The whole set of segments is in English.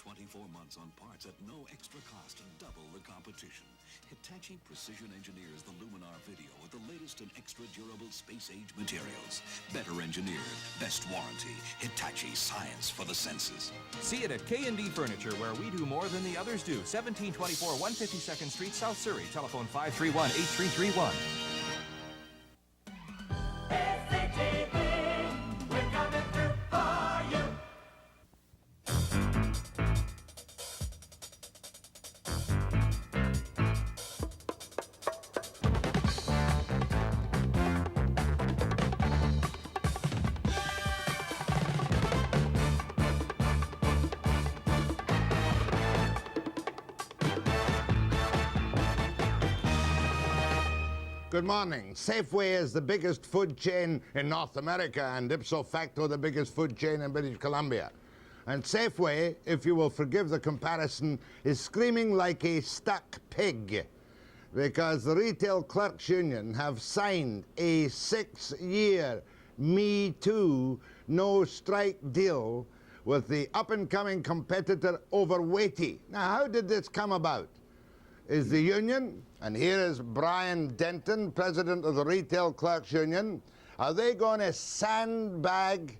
24 months on parts at no extra cost and double the competition. Hitachi Precision engineers the Luminar Video with the latest and extra durable space-age materials. Better engineered, best warranty. Hitachi, science for the senses. See it at K&D Furniture, where we do more than the others do. 1724 152nd Street, South Surrey. Telephone 531-8331. Good morning. Safeway is the biggest food chain in North America and ipso facto the biggest food chain in British Columbia. And Safeway, if you will forgive the comparison, is screaming like a stuck pig because the Retail Clerks Union have signed a 6-year Me Too no strike deal with the up-and-coming competitor Overwaitea. Now, how did this come about? Is the union, and here is Brian Denton, president of the Retail Clerks Union, are they going to sandbag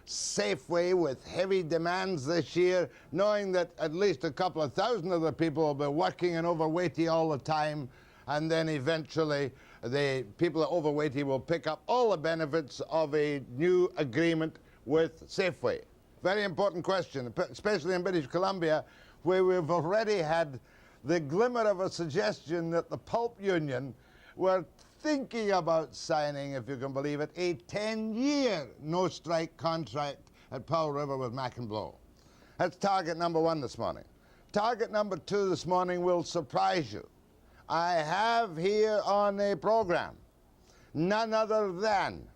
Safeway with heavy demands this year, knowing that at least a couple of thousand of the people will be working in Overwaitea all the time, and then eventually the people at Overwaitea will pick up all the benefits of a new agreement with Safeway? Very important question, especially in British Columbia, where we've already had the glimmer of a suggestion that the pulp union were thinking about signing, if you can believe it, a 10-year no-strike contract at Powell River with Mac and Blow. That's target number 1 this morning. Target number 2 this morning will surprise you. I have here on a program none other than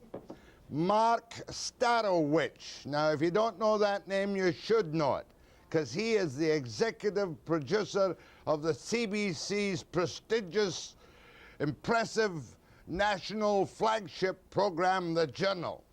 Mark Starowitcz. Now, if you don't know that name, you should know it, because he is the executive producer of the CBC's prestigious, impressive national flagship program, The Journal.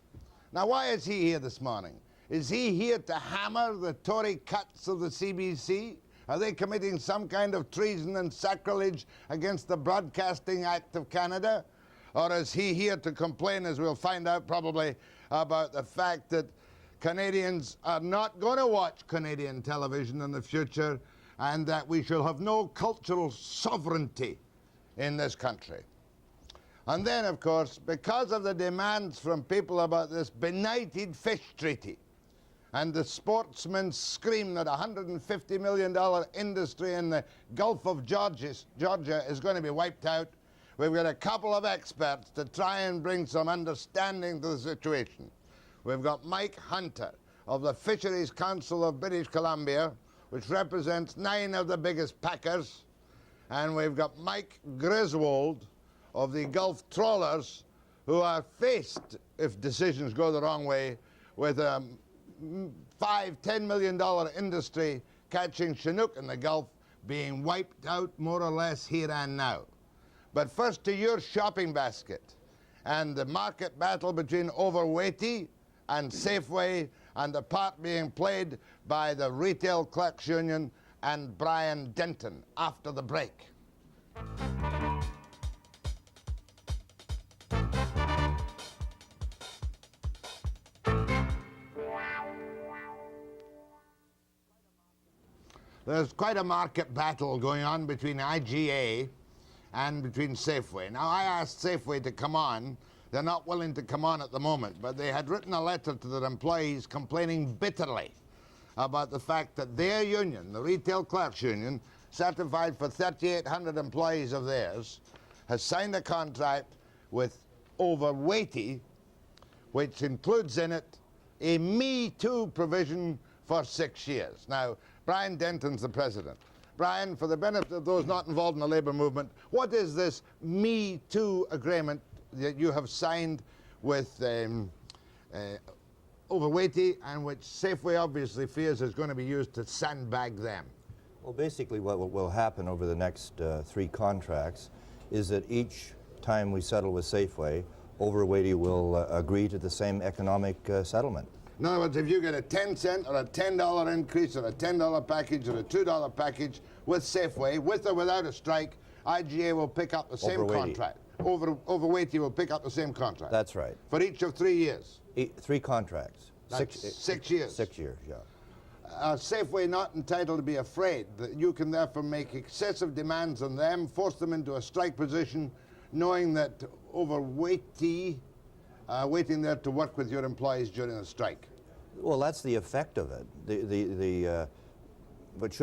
Now, why is he here this morning? Is he here to hammer the Tory cuts of the CBC? Are they committing some kind of treason and sacrilege against the Broadcasting Act of Canada? Or is he here to complain, as we'll find out probably, about the fact that Canadians are not going to watch Canadian television in the future, and that we shall have no cultural sovereignty in this country? And then, of course, because of the demands from people about this benighted fish treaty, and the sportsmen scream that $150 million industry in the Gulf of Georgia is going to be wiped out, we've got a couple of experts to try and bring some understanding to the situation. We've got Mike Hunter of the Fisheries Council of British Columbia, which represents 9 of the biggest packers, and we've got Mike Griswold of the Gulf Trawlers, who are faced, if decisions go the wrong way, with a $5–10 million industry catching Chinook in the Gulf being wiped out more or less here and now. But first to your shopping basket and the market battle between Overwaitea and Safeway, and the part being played by the Retail Clerks Union and Brian Denton after the break. There's quite a market battle going on between IGA and between Safeway. Now, I asked Safeway to come on. They're not willing to come on at the moment, but they had written a letter to their employees complaining bitterly about the fact that their union, the Retail Clerks Union, certified for 3,800 employees of theirs, has signed a contract with Overwaitea, which includes in it a Me Too provision for 6 years. Now, Brian Denton's the president. Brian, for the benefit of those not involved in the labour movement, what is this Me Too agreement that you have signed with Overwaitea, and which Safeway obviously fears is going to be used to sandbag them? Well, basically what will happen over the next 3 contracts is that each time we settle with Safeway, Overwaitea will agree to the same economic settlement. In other words, if you get a 10-cent or a $10 increase or a $10 package or a $2 package with Safeway, with or without a strike, IGA will pick up the same Overwaitea. contract. Overwaitea will pick up the same contract. That's right. For each of 3 years. 3 contracts. That's 6 years. 6 years, yeah. Safeway not entitled to be afraid that you can therefore make excessive demands on them, force them into a strike position, knowing that Overwaitea waiting there to work with your employees during a strike. Well, that's the effect of it. What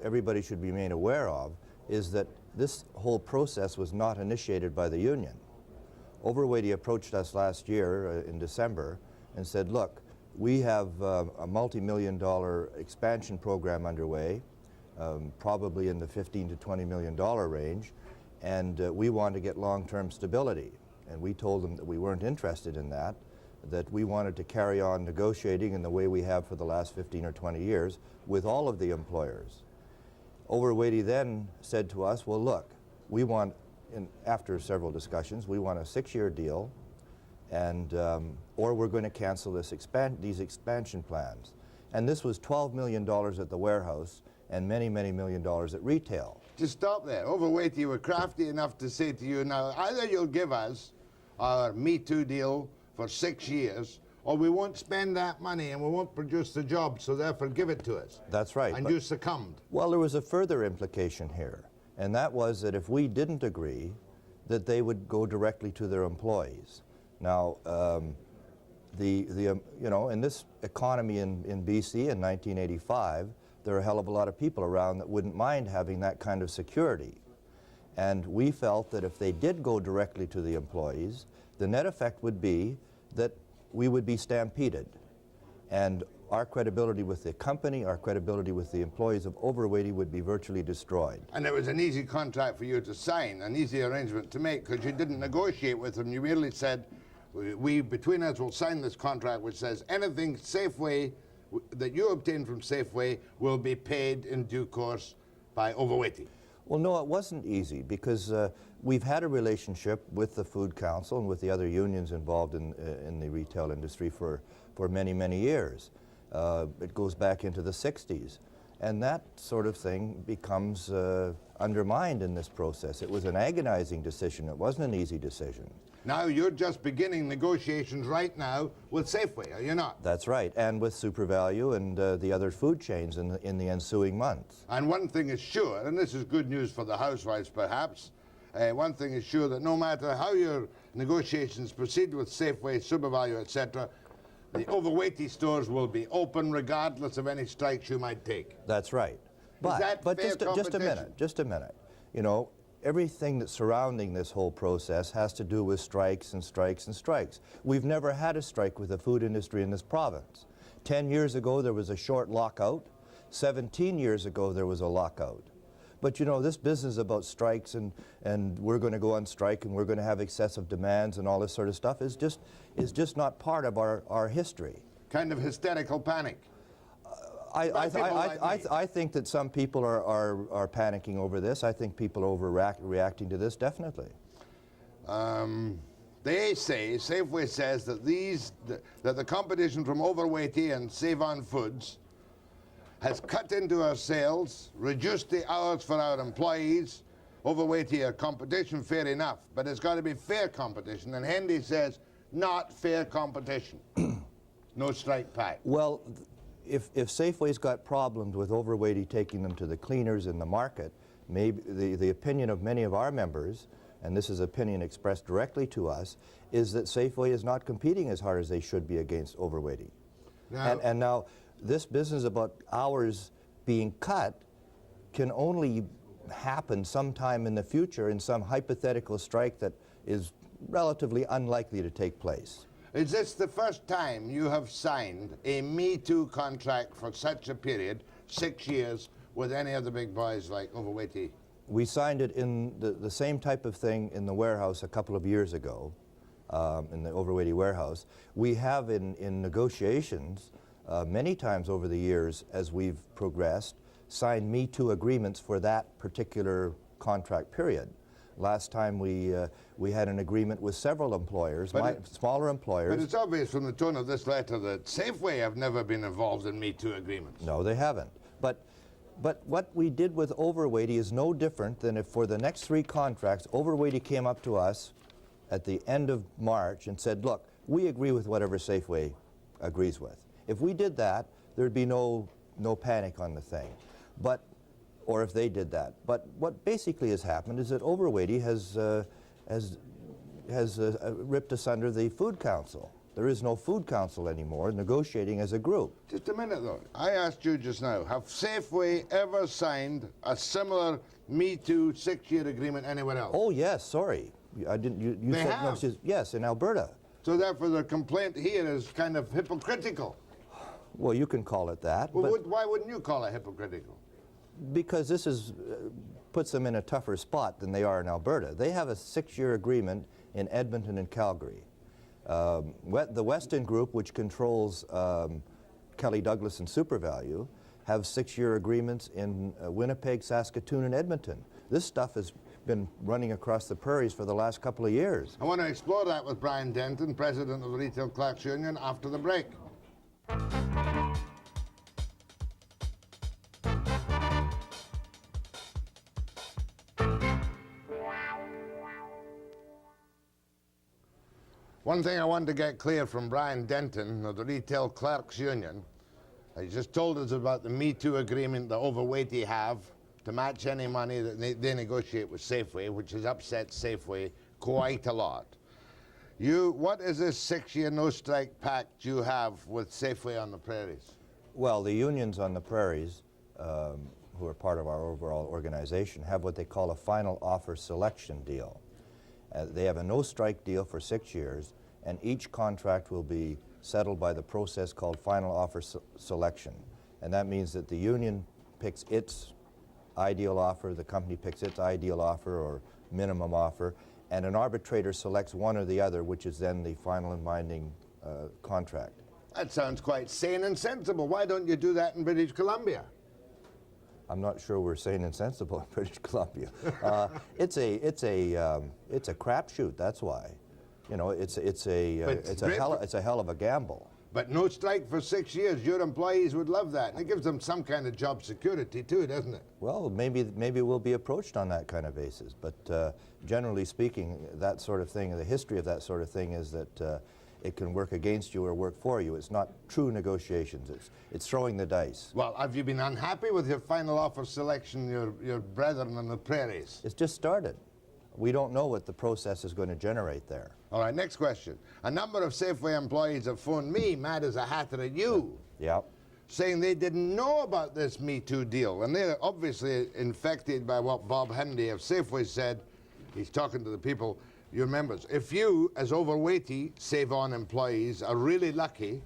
everybody should be made aware of is that this whole process was not initiated by the union. Overwaitea approached us last year in December and said, look, we have a multi-million-dollar expansion program underway, probably in the $15 to $20 million range, and we want to get long-term stability. And we told them that we weren't interested in that we wanted to carry on negotiating in the way we have for the last 15 or 20 years with all of the employers. Overwaitea then said to us, well, look, we want, after several discussions, we want a 6-year deal, and or we're going to cancel these expansion plans. And this was $12 million at the warehouse and many, many million dollars at retail. Just stop there. Overwaitea were crafty enough to say to you, now, either you'll give us our Me Too deal for 6 years, or we won't spend that money and we won't produce the job, so therefore give it to us. That's right. And you succumbed. Well, there was a further implication here, and that was that if we didn't agree, that they would go directly to their employees. Now, you know, in this economy in BC in 1985, there are a hell of a lot of people around that wouldn't mind having that kind of security. And we felt that if they did go directly to the employees, the net effect would be that we would be stampeded. And our credibility with the company, our credibility with the employees of Overwaitea would be virtually destroyed. And it was an easy contract for you to sign, an easy arrangement to make, because you didn't negotiate with them. You merely said, we between us will sign this contract which says anything Safeway that you obtain from Safeway will be paid in due course by Overwaitea. Well, no, it wasn't easy, because we've had a relationship with the Food Council and with the other unions involved in the retail industry for many, many years. It goes back into the 60s. And that sort of thing becomes undermined in this process. It was an agonizing decision. It wasn't an easy decision. Now you're just beginning negotiations right now with Safeway, are you not? That's right, and with SuperValu and the other food chains in the ensuing months. And one thing is sure, and this is good news for the housewives perhaps, one thing is sure, that no matter how your negotiations proceed with Safeway, SuperValu, etc., the Overwaitea stores will be open regardless of any strikes you might take. That's right. Is that But fair just a minute. You know, everything that's surrounding this whole process has to do with strikes and strikes and strikes. We've never had a strike with the food industry in this province. 10 years ago, there was a short lockout. 17 years ago, there was a lockout. But you know, this business about strikes and we're going to go on strike and we're going to have excessive demands and all this sort of stuff is just not part of our history. Kind of hysterical panic. I think that some people are panicking over this. I think people are overreacting to this, definitely. They say, Safeway says that that the competition from Overwaitea and Save-On Foods has cut into our sales, reduced the hours for our employees. Overwaitea competition, fair enough, but it's got to be fair competition. And Hendy says, not fair competition. No strike pact. Well, if Safeway's got problems with Overwaitea taking them to the cleaners in the market, maybe the opinion of many of our members, and this is opinion expressed directly to us, is that Safeway is not competing as hard as they should be against Overwaitea. And now, this business about hours being cut can only happen sometime in the future in some hypothetical strike that is relatively unlikely to take place. Is this the first time you have signed a Me Too contract for such a period, 6 years, with any of the big boys like Overwaitea? We signed it in the same type of thing in the warehouse a couple of years ago, in the Overwaitea warehouse. We have in negotiations many times over the years as we've progressed, signed Me Too agreements for that particular contract period. Last time we had an agreement with several employers, smaller employers. But it's obvious from the tone of this letter that Safeway have never been involved in Me Too agreements. No, they haven't. But what we did with Overwaitea is no different than if for the next 3 contracts, Overwaitea came up to us at the end of March and said, look, we agree with whatever Safeway agrees with. If we did that, there'd be no panic on the thing. Or if they did that. But what basically has happened is that Overwaitea has ripped asunder the Food Council. There is no Food Council anymore negotiating as a group. Just a minute though. I asked you just now, have Safeway ever signed a similar Me Too 6-year agreement anywhere else? Oh yes, sorry. I didn't. You They said have? no. Yes, in Alberta. So therefore the complaint here is kind of hypocritical. Well, you can call it that. Well, but why wouldn't you call it hypocritical? because this puts them in a tougher spot than they are in Alberta. They have a 6-year agreement in Edmonton and Calgary. The Weston Group, which controls Kelly Douglas and SuperValue, have 6-year agreements in Winnipeg, Saskatoon, and Edmonton. This stuff has been running across the prairies for the last couple of years. I want to explore that with Brian Denton, president of the Retail Clerks Union, after the break. One thing I wanted to get clear from Brian Denton of the Retail Clerks Union, he just told us about the Me Too agreement that Overwaitea have to match any money that they negotiate with Safeway, which has upset Safeway quite a lot. What is this 6-year no-strike pact you have with Safeway on the prairies? Well, the unions on the prairies, who are part of our overall organization, have what they call a final offer selection deal. They have a no-strike deal for 6 years, and each contract will be settled by the process called final offer selection. And that means that the union picks its ideal offer, the company picks its ideal offer or minimum offer, and an arbitrator selects one or the other, which is then the final and binding contract. That sounds quite sane and sensible. Why don't you do that in British Columbia? I'm not sure we're sane and sensible in British Columbia. It's a crapshoot. That's why. You know, it's a hell of a gamble. But no strike for 6 years. Your employees would love that. And it gives them some kind of job security too, doesn't it? Well, maybe we'll be approached on that kind of basis. But generally speaking, that sort of thing, the history of that sort of thing is that it can work against you or work for you. It's not true negotiations. It's throwing the dice. Well, have you been unhappy with your final offer selection, your brethren on the prairies? It's just started. We don't know what the process is going to generate there. All right, next question. A number of Safeway employees have phoned me, mad as a hatter at you, Yeah. saying they didn't know about this Me Too deal. And they're obviously infected by what Bob Hendy of Safeway said. He's talking to the people, your members. If you, as Overwaitea, Save-On employees, are really lucky,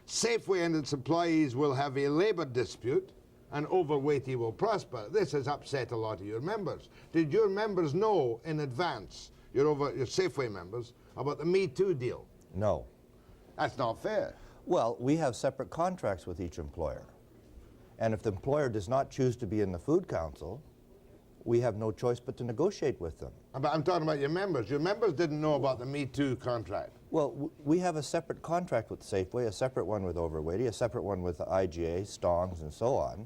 Safeway and its employees will have a labour dispute and Overwaitea will prosper. This has upset a lot of your members. Did your members know in advance, your Safeway members, about the Me Too deal? No. That's not fair. Well, we have separate contracts with each employer. And if the employer does not choose to be in the Food Council, we have no choice but to negotiate with them. But I'm talking about your members. Your members didn't know about the Me Too contract. Well, we have a separate contract with Safeway, a separate one with Overwaitea, a separate one with IGA, Stong's, and so on.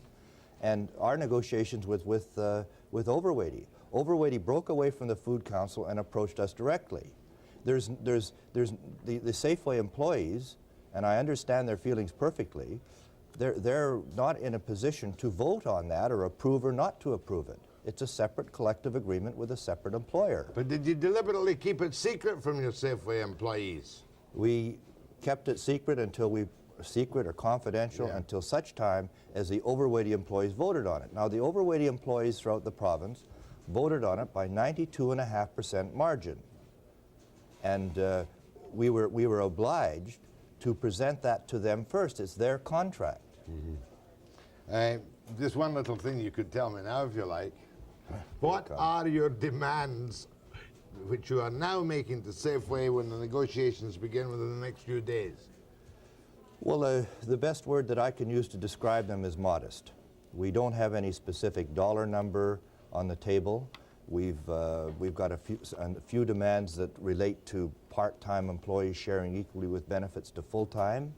And our negotiations with Overwaitea. Overwaitea broke away from the Food Council and approached us directly. There's the Safeway employees, and I understand their feelings perfectly, they're not in a position to vote on that or approve or not to approve it. It's a separate collective agreement with a separate employer. But did you deliberately keep it secret from your Safeway employees? We kept it secret or confidential until such time as the Overwaitea employees voted on it. Now, the Overwaitea employees throughout the province voted on it by 92.5% margin. And we were obliged to present that to them first. It's their contract. Mm-hmm. Just one little thing you could tell me now, if you like. What are your demands, which you are now making to Safeway when the negotiations begin within the next few days? Well, the best word that I can use to describe them is modest. We don't have any specific dollar number on the table, We've got a few demands that relate to part-time employees sharing equally with benefits to full-time.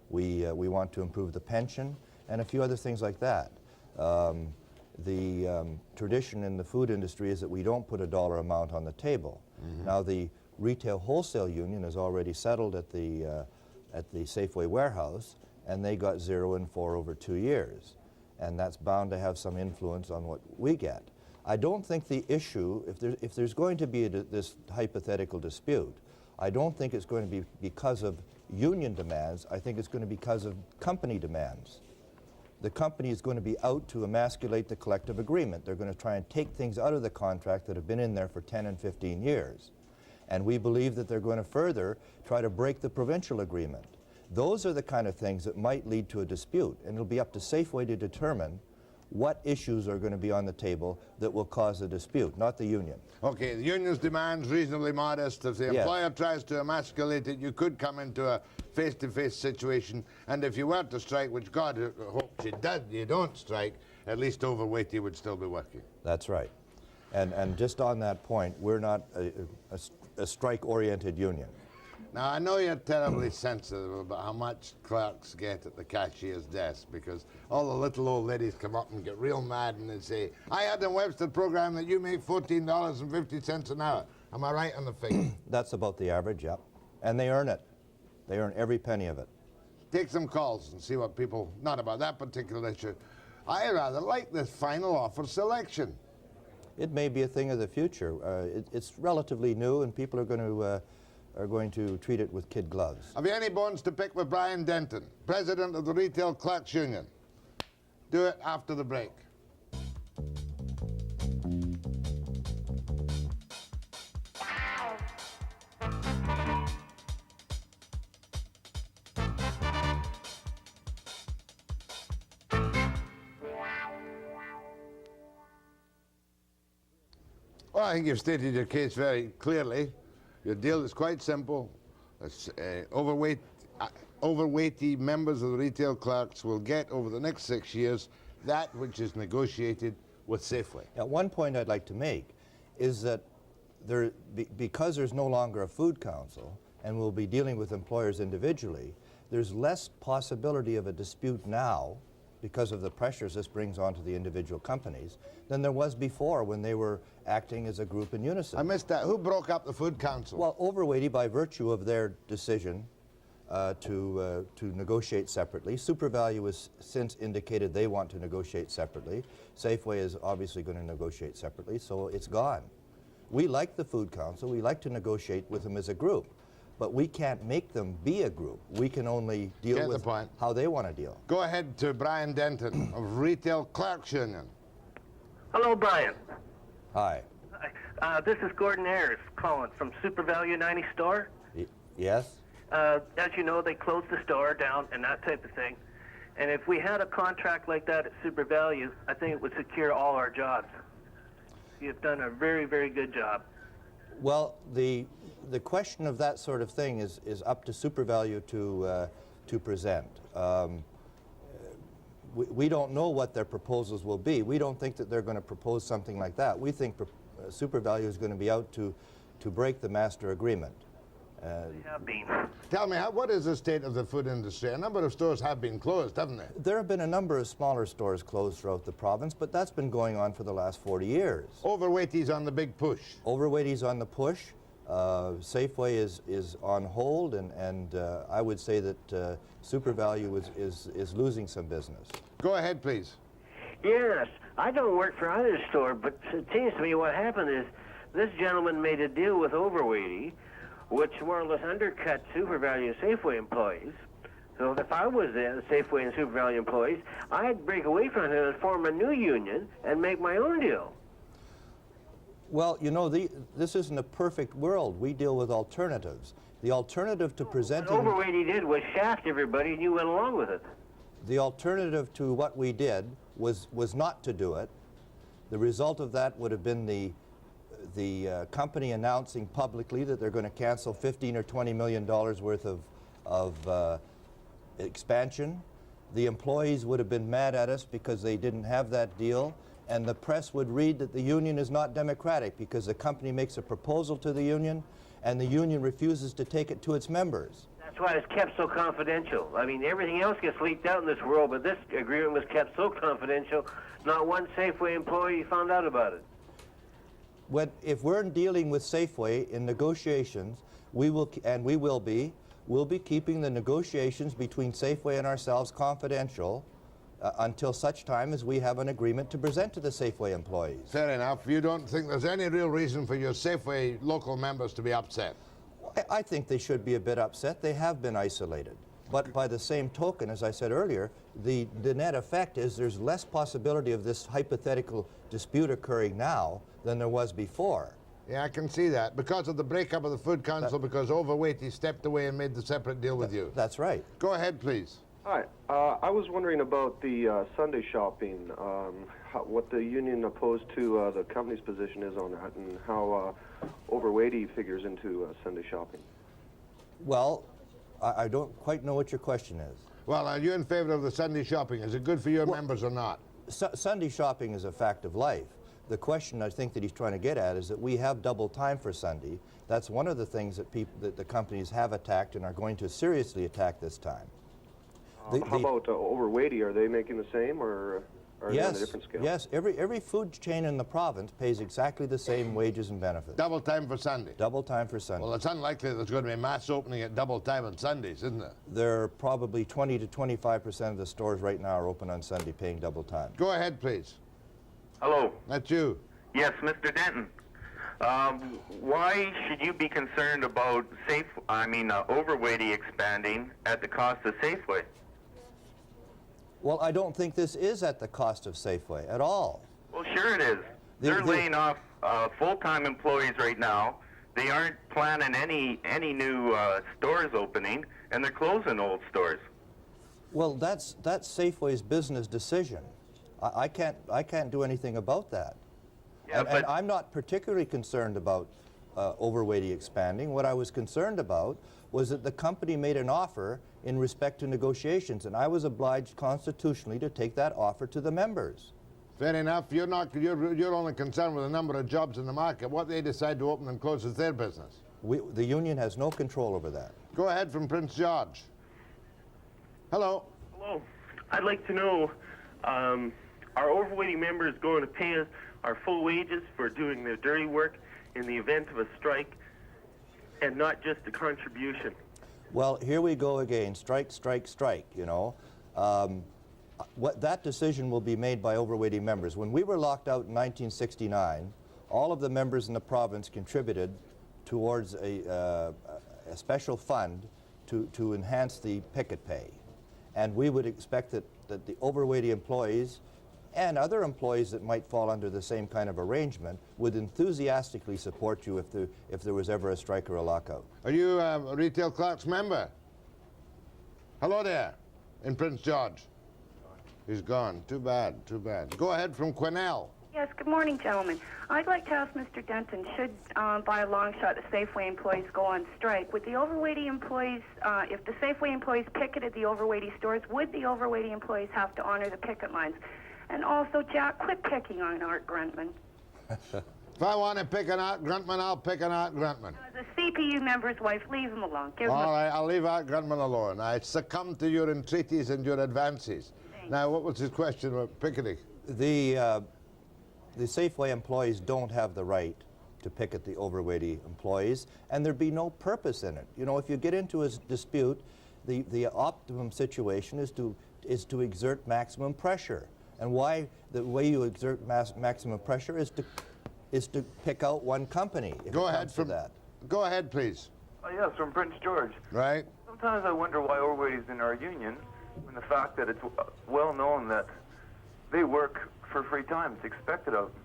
We want to improve the pension and a few other things like that. The tradition in the food industry is that we don't put a dollar amount on the table. Now the Retail Wholesale Union is already settled at the Safeway warehouse, and they got 0 and 4 over 2 years. And that's bound to have some influence on what we get. I don't think the issue, if there's going to be this hypothetical dispute, I don't think it's going to be because of union demands. I think it's going to be because of company demands. The company is going to be out to emasculate the collective agreement. They're going to try and take things out of the contract that have been in there for 10 and 15 years. And we believe that they're going to further try to break the provincial agreement. Those are the kind of things that might lead to a dispute, and it'll be up to Safeway to determine what issues are going to be on the table that will cause a dispute, not the union. Okay, the union's demands reasonably modest. If the employer tries to emasculate it, you could come into a face-to-face situation, and if you were to strike, which God hopes you don't strike, at least Overwaitea would still be working. That's right. And just on that point, we're not a strike-oriented union. Now, I know you're terribly sensitive about how much clerks get at the cashier's desk, because all the little old ladies come up and get real mad and they say, I had in Webster program that you make $14.50 an hour. Am I right on the figure? That's about the average, yep. And they earn it. They earn every penny of it. Take some calls and see what people, not about that particular issue. I rather like this final offer selection. It may be a thing of the future. It's relatively new, and people are going to treat it with kid gloves. Have you any bones to pick with Brian Denton, president of the Retail Clerks Union? Do it after the break. Well, I think you've stated your case very clearly. Your deal is quite simple. Overweighty members of the retail clerks will get over the next 6 years that which is negotiated with Safeway. Now, one point I'd like to make is that because there's no longer a food council and we'll be dealing with employers individually, there's less possibility of a dispute now because of the pressures this brings onto the individual companies than there was before when they were acting as a group in unison. I missed that. Who broke up the Food Council? Well, Overwaitea, by virtue of their decision to negotiate separately. SuperValu has since indicated they want to negotiate separately. Safeway is obviously going to negotiate separately, so it's gone. We like the Food Council. We like to negotiate with them as a group. But we can't make them be a group. We can only deal with how they want to deal. Go ahead to Brian Denton of Retail Clerks Union. Hello, Brian. Hi. This is Gordon Ayers calling from SuperValu 90 store. Yes? As you know, they closed the store down and that type of thing. And if we had a contract like that at SuperValu, I think it would secure all our jobs. You've done a very, very good job. Well, the question of that sort of thing is up to SuperValu to present. We don't know what their proposals will be. We don't think that they're going to propose something like that. We think SuperValu is going to be out to break the master agreement. They have been. Tell me, what is the state of the food industry? A number of stores have been closed, haven't they? There have been a number of smaller stores closed throughout the province, but that's been going on for the last 40 years. Overweighty's on the big push. Overweighty's on the push. Safeway is on hold, and I would say that SuperValu is losing some business. Go ahead, please. Yes, I don't work for either store, but it seems to me what happened is this gentleman made a deal with Overwaitea, which more or less undercut SuperValu and Safeway employees. So if I was the Safeway and SuperValu employees, I'd break away from him and form a new union and make my own deal. Well, you know, this isn't a perfect world. We deal with alternatives. The alternative to presenting... What Overwaitea did was shaft everybody, and you went along with it. The alternative to what we did was not to do it. The result of that would have been the company announcing publicly that they're going to cancel $15 or $20 million worth of expansion. The employees would have been mad at us because they didn't have that deal, and the press would read that the union is not democratic because the company makes a proposal to the union and the union refuses to take it to its members. That's why it's kept so confidential. I mean, everything else gets leaked out in this world, but this agreement was kept so confidential, not one Safeway employee found out about it. If we're dealing with Safeway in negotiations, we'll be keeping the negotiations between Safeway and ourselves confidential until such time as we have an agreement to present to the Safeway employees. Fair enough. You don't think there's any real reason for your Safeway local members to be upset? I think they should be a bit upset. They have been isolated. But by the same token, as I said earlier, the net effect is there's less possibility of this hypothetical dispute occurring now than there was before. Yeah, I can see that. Because of the breakup of the Food Council, because Overwaitea stepped away and made the separate deal with you. That's right. Go ahead, please. Hi. I was wondering about the Sunday shopping, what the union opposed to the company's position is on that, and how Overwaitea figures into Sunday shopping. Well, I don't quite know what your question is. Well, are you in favor of the Sunday shopping? Is it good for your members or not? Sunday shopping is a fact of life. The question I think that he's trying to get at is that we have double time for Sunday. That's one of the things that the companies have attacked and are going to seriously attack this time. How about Overwaitea? Are they making the same, or are they on a different scale? Yes, every food chain in the province pays exactly the same wages and benefits. Double time for Sunday? Double time for Sunday. Well, it's unlikely there's going to be mass opening at double time on Sundays, isn't it? There are probably 20 to 25% of the stores right now are open on Sunday paying double time. Go ahead, please. Hello. That's you. Yes, Mr. Denton. Why should you be concerned about Overwaitea expanding at the cost of Safeway? Well, I don't think this is at the cost of Safeway at all. Well, sure it is. They're laying off full-time employees right now. They aren't planning any new stores opening, and they're closing old stores. Well, that's Safeway's business decision. I can't do anything about that. Yeah, and I'm not particularly concerned about Overwaitea expanding. What I was concerned about was that the company made an offer in respect to negotiations, and I was obliged constitutionally to take that offer to the members. Fair enough. You're only concerned with the number of jobs in the market. What they decide to open and close is their business. The union has no control over that. Go ahead from Prince George. Hello. Hello. I'd like to know, are Overwaitea members going to pay us our full wages for doing their dirty work in the event of a strike, and not just a contribution? Well, here we go again. Strike, strike, strike, you know. That decision will be made by Overwaitea members. When we were locked out in 1969, all of the members in the province contributed towards a special fund to enhance the picket pay. And we would expect that the Overwaitea employees and other employees that might fall under the same kind of arrangement would enthusiastically support you if there was ever a strike or a lockout. Are you a Retail Clerks member? Hello there, in Prince George. He's gone. Too bad, too bad. Go ahead from Quesnel. Yes, good morning, gentlemen. I'd like to ask Mr. Denton, should, by a long shot, the Safeway employees go on strike, would the Overwaitea employees, if the Safeway employees picketed the Overwaitea stores, would the Overwaitea employees have to honor the picket lines? And also, Jack, quit picking on Art Gruntman. If I want to pick an Art Gruntman, I'll pick an Art Gruntman. As a CPU member's wife, leave him alone. All right, I'll leave Art Gruntman alone. I succumb to your entreaties and your advances. Thanks. Now, what was his question about picketing? The Safeway employees don't have the right to picket the Overwaitea employees, and there'd be no purpose in it. You know, if you get into a dispute, the optimum situation is to exert maximum pressure. And the way you exert maximum pressure is to pick out one company. Go ahead from that. Go ahead, please. Yes, from Prince George. Right. Sometimes I wonder why Overwaitea is in our union, when the fact that it's well known that they work for free time. It's expected of them.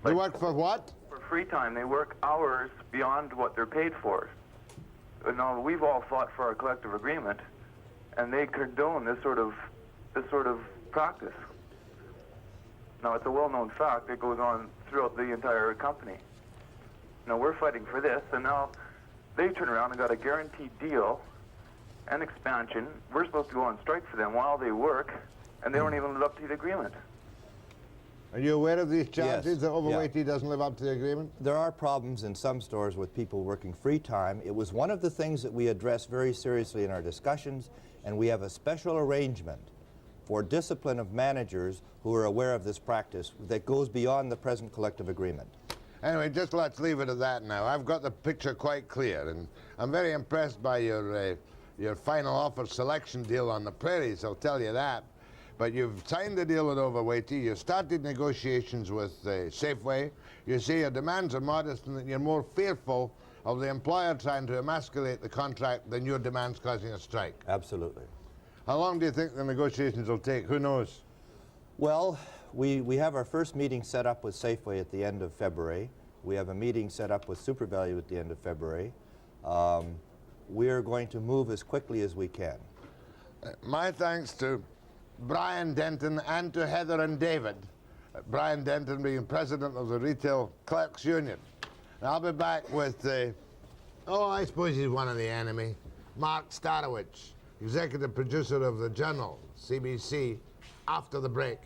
They work for what? For free time. They work hours beyond what they're paid for. Now, we've all fought for our collective agreement, and they condone this sort of practice. Now, it's a well-known fact that goes on throughout the entire company. Now, we're fighting for this, and now they turn around and got a guaranteed deal and expansion. We're supposed to go on strike for them while they work, and they don't even live up to the agreement. Are you aware of these charges Yes. that Overwaitea doesn't live up to the agreement? There are problems in some stores with people working free time. It was one of the things that we addressed very seriously in our discussions, and we have a special arrangement for discipline of managers who are aware of this practice that goes beyond the present collective agreement. Anyway, just let's leave it at that now. I've got the picture quite clear, and I'm very impressed by your final offer selection deal on the prairies, I'll tell you that. But you've signed the deal with Overwaitea, you started negotiations with Safeway, you say your demands are modest and that you're more fearful of the employer trying to emasculate the contract than your demands causing a strike. Absolutely. How long do you think the negotiations will take? Who knows? Well, we have our first meeting set up with Safeway at the end of February. We have a meeting set up with SuperValu at the end of February. We're going to move as quickly as we can. My thanks to Brian Denton and to Heather and David. Brian Denton being president of the Retail Clerks Union. And I'll be back with, I suppose he's one of the enemy, Mark Starowitcz, executive producer of the Journal, CBC, after the break.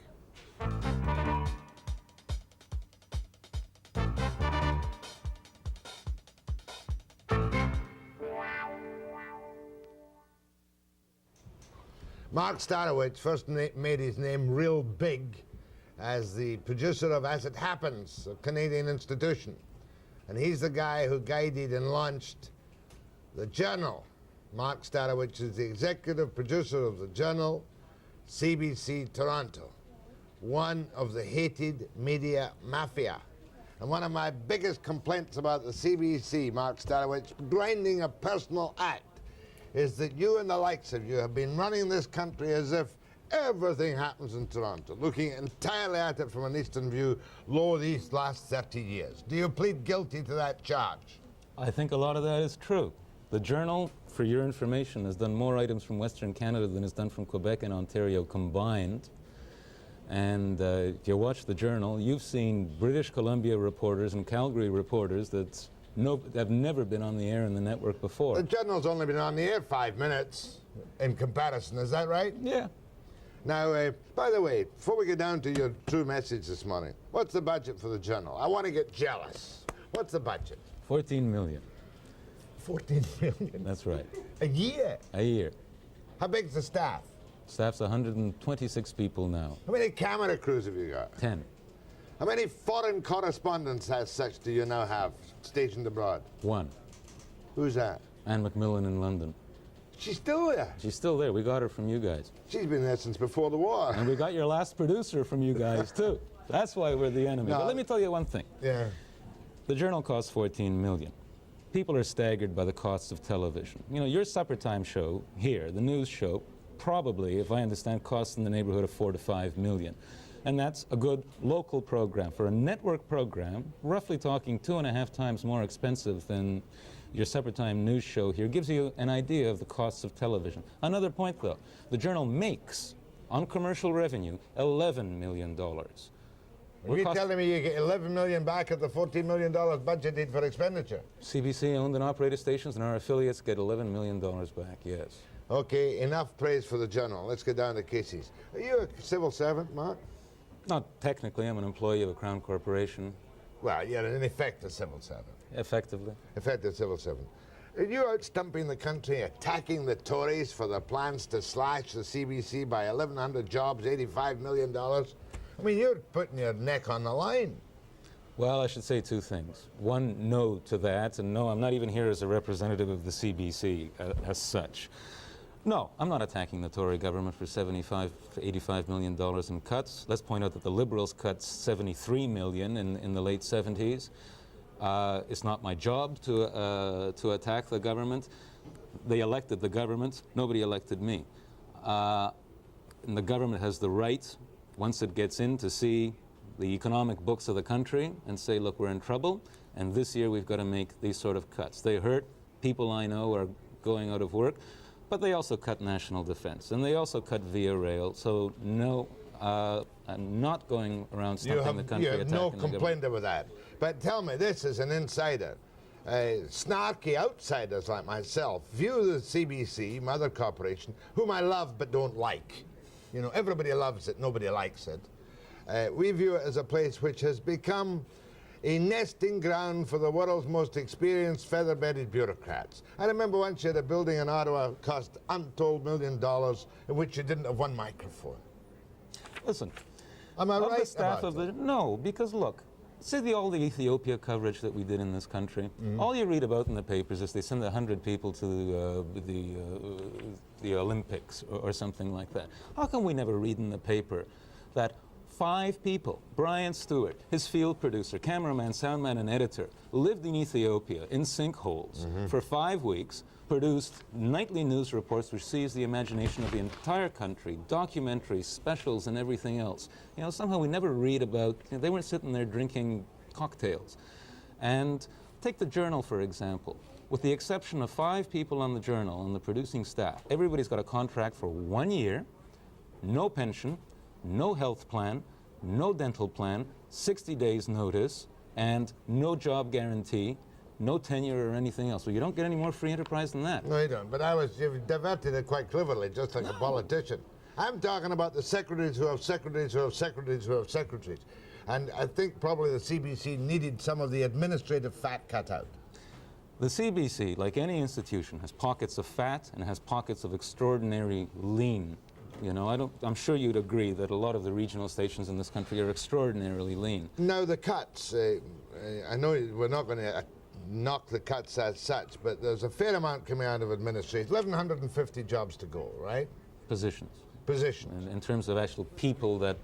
Mark Starowitcz first made his name real big as the producer of As It Happens, a Canadian institution. And he's the guy who guided and launched the Journal. Mark Starowitcz is the executive producer of the Journal, CBC Toronto, one of the hated media mafia. And one of my biggest complaints about the CBC, Mark Starowitcz, grinding a personal act, is that you and the likes of you have been running this country as if everything happens in Toronto, looking entirely at it from an Eastern view, these last 30 years. Do you plead guilty to that charge? I think a lot of that is true. The Journal, for your information, has done more items from Western Canada than is done from Quebec and Ontario combined. And if you watch the Journal, you've seen British Columbia reporters and Calgary reporters that have never been on the air in the network before. The Journal's only been on the air 5 minutes in comparison, is that right? Yeah. Now, by the way, before we get down to your true message this morning, what's the budget for the Journal? I want to get jealous. What's the budget? 14 million. 14 million? That's right. A year? A year. How big's the staff? Staff's 126 people now. How many camera crews have you got? 10. How many foreign correspondents as such do you now have stationed abroad? 1. Who's that? Anne Macmillan in London. She's still there? She's still there. We got her from you guys. She's been there since before the war. And we got your last producer from you guys, too. That's why we're the enemy. No. But let me tell you one thing. Yeah. The Journal costs 14 million. People are staggered by the costs of television. You know, your supper time show here, the news show, probably, if I understand, costs in the neighborhood of 4 to 5 million. And that's a good local program. For a network program, roughly talking 2.5 times more expensive than your supper time news show here, gives you an idea of the costs of television. Another point, though, the Journal makes, on commercial revenue, $11 million. Are you telling me you get $11 million back at the $14 million budgeted for expenditure? CBC owned and operated stations and our affiliates get $11 million back, yes. Okay, enough praise for the Journal. Let's get down to cases. Are you a civil servant, Mark? Not technically. I'm an employee of a Crown corporation. Well, you're in effect a civil servant. Effectively. Effective civil servant. Are you out stumping the country, attacking the Tories for their plans to slash the CBC by 1,100 jobs, $85 million? I mean, you're putting your neck on the line. Well, I should say 2 things. One, no to that, and no, I'm not even here as a representative of the CBC as such. No, I'm not attacking the Tory government for $75 to $85 million in cuts. Let's point out that the Liberals cut $73 million in the late 70s. It's not my job to attack the government. They elected the government. Nobody elected me. And the government has the right, once it gets in, to see the economic books of the country and say, look, we're in trouble, and this year we've got to make these sort of cuts. They hurt. People I know are going out of work. But they also cut national defense, and they also cut via rail. So no, I'm not going around stumping the country, attacking the government. You have no complaint with that. But tell me, this is an insider. Snarky outsiders like myself view the CBC, Mother Corporation, whom I love but don't like. You know, everybody loves it, nobody likes it. We view it as a place which has become a nesting ground for the world's most experienced feather-bedded bureaucrats. I remember once you had a building in Ottawa cost untold $1 million in which you didn't have one microphone. Listen, am I right the staff about of the, no, because look, see all the Ethiopia coverage that we did in this country? All you read about in the papers is they send 100 people to the Olympics or something like that. How come we never read in the paper that 5 people, Brian Stewart, his field producer, cameraman, soundman, and editor, lived in Ethiopia in sinkholes for 5 weeks, produced nightly news reports which seized the imagination of the entire country, documentaries, specials, and everything else. You know, somehow we never read about, you know, they weren't sitting there drinking cocktails. And take the Journal, for example. With the exception of 5 people on the Journal, on the producing staff, everybody's got a contract for 1 year, no pension, no health plan, no dental plan, 60 days notice, and no job guarantee, no tenure or anything else. Well, you don't get any more free enterprise than that. No, you don't. But you've diverted it quite cleverly, just like a politician. I'm talking about the secretaries who have secretaries who have secretaries who have secretaries. And I think probably the CBC needed some of the administrative fat cut out. The CBC, like any institution, has pockets of fat and has pockets of extraordinary lean. You know, I'm sure you'd agree that a lot of the regional stations in this country are extraordinarily lean. Now, the cuts, I know we're not going to knock the cuts as such, but there's a fair amount coming out of administration. 1,150 jobs to go, right? Positions. Positions. In terms of actual people that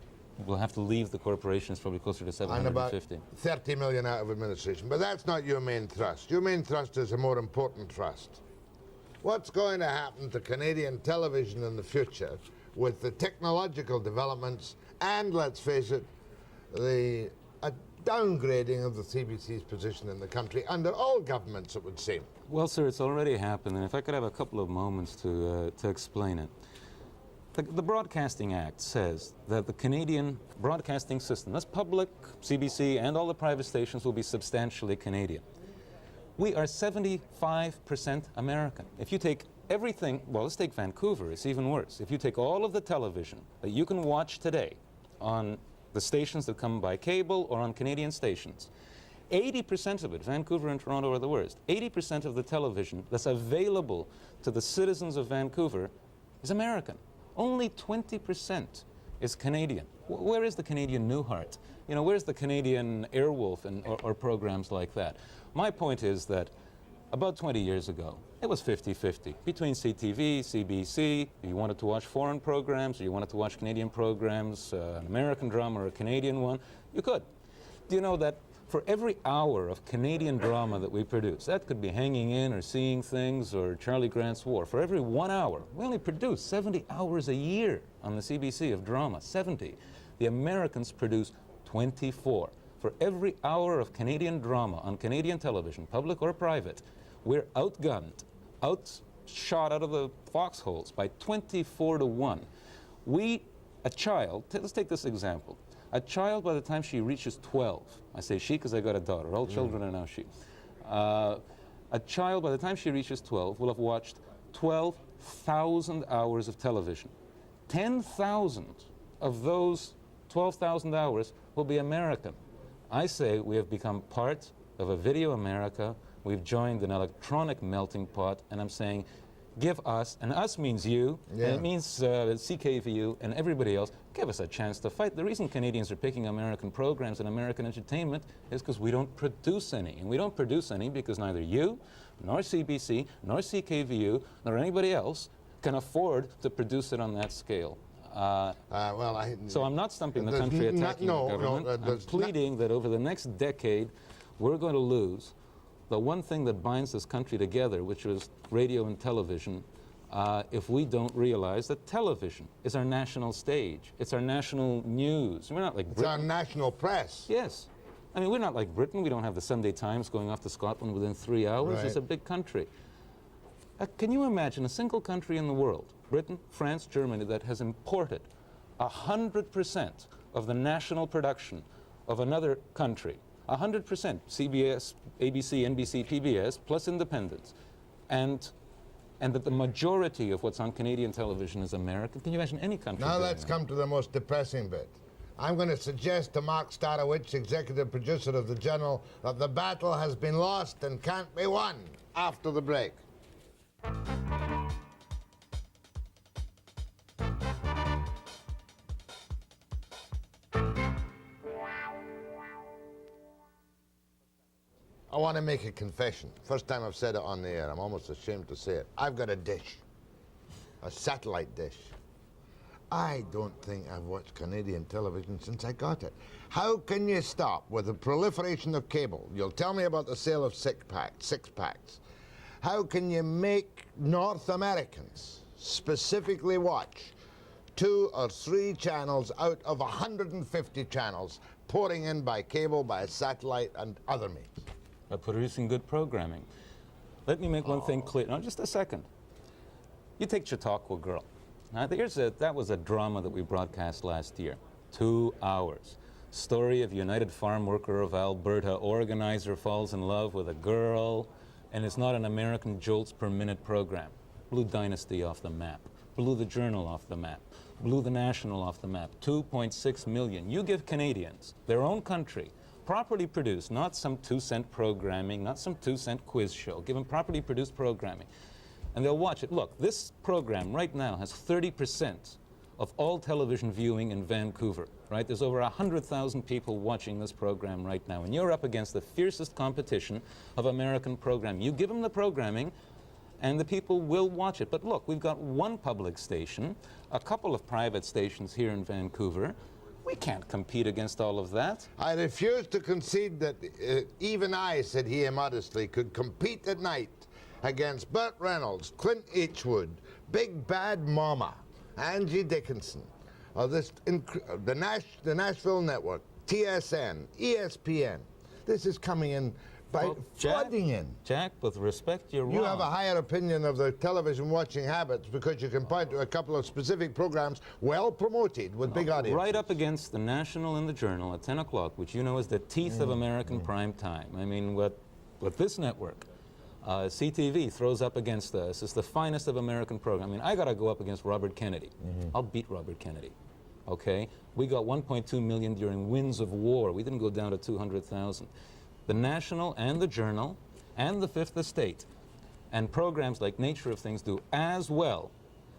will have to leave the corporation, it's probably closer to 750. And about 30 million out of administration. But that's not your main thrust. Your main thrust is a more important thrust. What's going to happen to Canadian television in the future with the technological developments and, let's face it, the downgrading of the CBC's position in the country under all governments, it would seem? Well, sir, it's already happened, and if I could have a couple of moments to explain it. The Broadcasting Act says that the Canadian broadcasting system, that's public, CBC, and all the private stations will be substantially Canadian. We are 75% American. If you take everything, well, let's take Vancouver, it's even worse. If you take all of the television that you can watch today on the stations that come by cable or on Canadian stations, 80% of it, Vancouver and Toronto are the worst, 80% of the television that's available to the citizens of Vancouver is American. Only 20% is Canadian. Where is the Canadian Newhart? You know, where's the Canadian Airwolf or programs like that? My point is that about 20 years ago, it was 50-50 between CTV, CBC. If you wanted to watch foreign programs or you wanted to watch Canadian programs, an American drama or a Canadian one, you could. Do you know that for every hour of Canadian drama that we produce, that could be Hanging In or Seeing Things or Charlie Grant's War, for every 1 hour, we only produce 70 hours a year on the CBC of drama, 70. The Americans produce 24. For every hour of Canadian drama on Canadian television, public or private, we're outgunned, outshot out of the foxholes by 24-1. A child, let's take this example. A child, by the time she reaches 12, I say she because I got a daughter, all children are now she. A child, by the time she reaches 12, will have watched 12,000 hours of television. 10,000 of those 12,000 hours will be American. I say we have become part of a video America. We've joined an electronic melting pot, and I'm saying, give us, and us means you, and it means CKVU and everybody else, give us a chance to fight. The reason Canadians are picking American programs and American entertainment is because we don't produce any. And we don't produce any because neither you, nor CBC, nor CKVU, nor anybody else can afford to produce it on that scale. So I'm not stumping the country attacking the government. I'm pleading that over the next decade, we're going to lose the one thing that binds this country together, which is radio and television, if we don't realize that television is our national stage. It's our national news. We're not like Britain. It's our national press. Yes. I mean, we're not like Britain. We don't have the Sunday Times going off to Scotland within 3 hours. Right. It's a big country. Can you imagine a single country in the world, Britain, France, Germany, that has imported 100% of the national production of another country? 100%, CBS, ABC, NBC, PBS, plus independents, and that the majority of what's on Canadian television is American. Can you imagine any country? Now let's come to the most depressing bit. I'm going to suggest to Mark Starowitcz, executive producer of The Journal, that the battle has been lost and can't be won after the break. I want to make a confession. First time I've said it on the air. I'm almost ashamed to say it. I've got a dish, a satellite dish. I don't think I've watched Canadian television since I got it. How can you stop with the proliferation of cable? You'll tell me about the sale of six-packs. How can you make North Americans specifically watch 2 or 3 channels out of 150 channels pouring in by cable, by satellite, and other means? By producing good programming. Let me make one thing clear. No, just a second. You take Chautauqua Girl. Now, that was a drama that we broadcast last year. 2 hours. Story of United Farm Worker of Alberta. Organizer falls in love with a girl, and it's not an American Jolts per minute program. Blew Dynasty off the map. Blew the Journal off the map. Blew the National off the map. 2.6 million. You give Canadians, their own country, properly produced, not some 2-cent programming, not some 2-cent quiz show. Give them properly produced programming, and they'll watch it. Look, this program right now has 30% of all television viewing in Vancouver, right? There's over 100,000 people watching this program right now, and you're up against the fiercest competition of American programming. You give them the programming, and the people will watch it. But look, we've got one public station, a couple of private stations here in Vancouver. We can't compete against all of that. I refuse to concede that even I, said he immodestly, could compete at night against Burt Reynolds, Clint Eastwood, Big Bad Mama, Angie Dickinson, the Nashville Network, TSN, ESPN. This is coming in by flooding in. Jack, with respect, you're wrong. You have a higher opinion of the television watching habits because you can point to a couple of specific programs well promoted with big audiences. Right up against the National and the Journal at 10 o'clock, which you know is the teeth of American prime time. I mean, what this network, CTV, throws up against us is the finest of American programming. I mean, I got to go up against Robert Kennedy. I'll beat Robert Kennedy. Okay? We got 1.2 million during Winds of War. We didn't go down to 200,000. The National and the Journal and the Fifth Estate and programs like Nature of Things do as well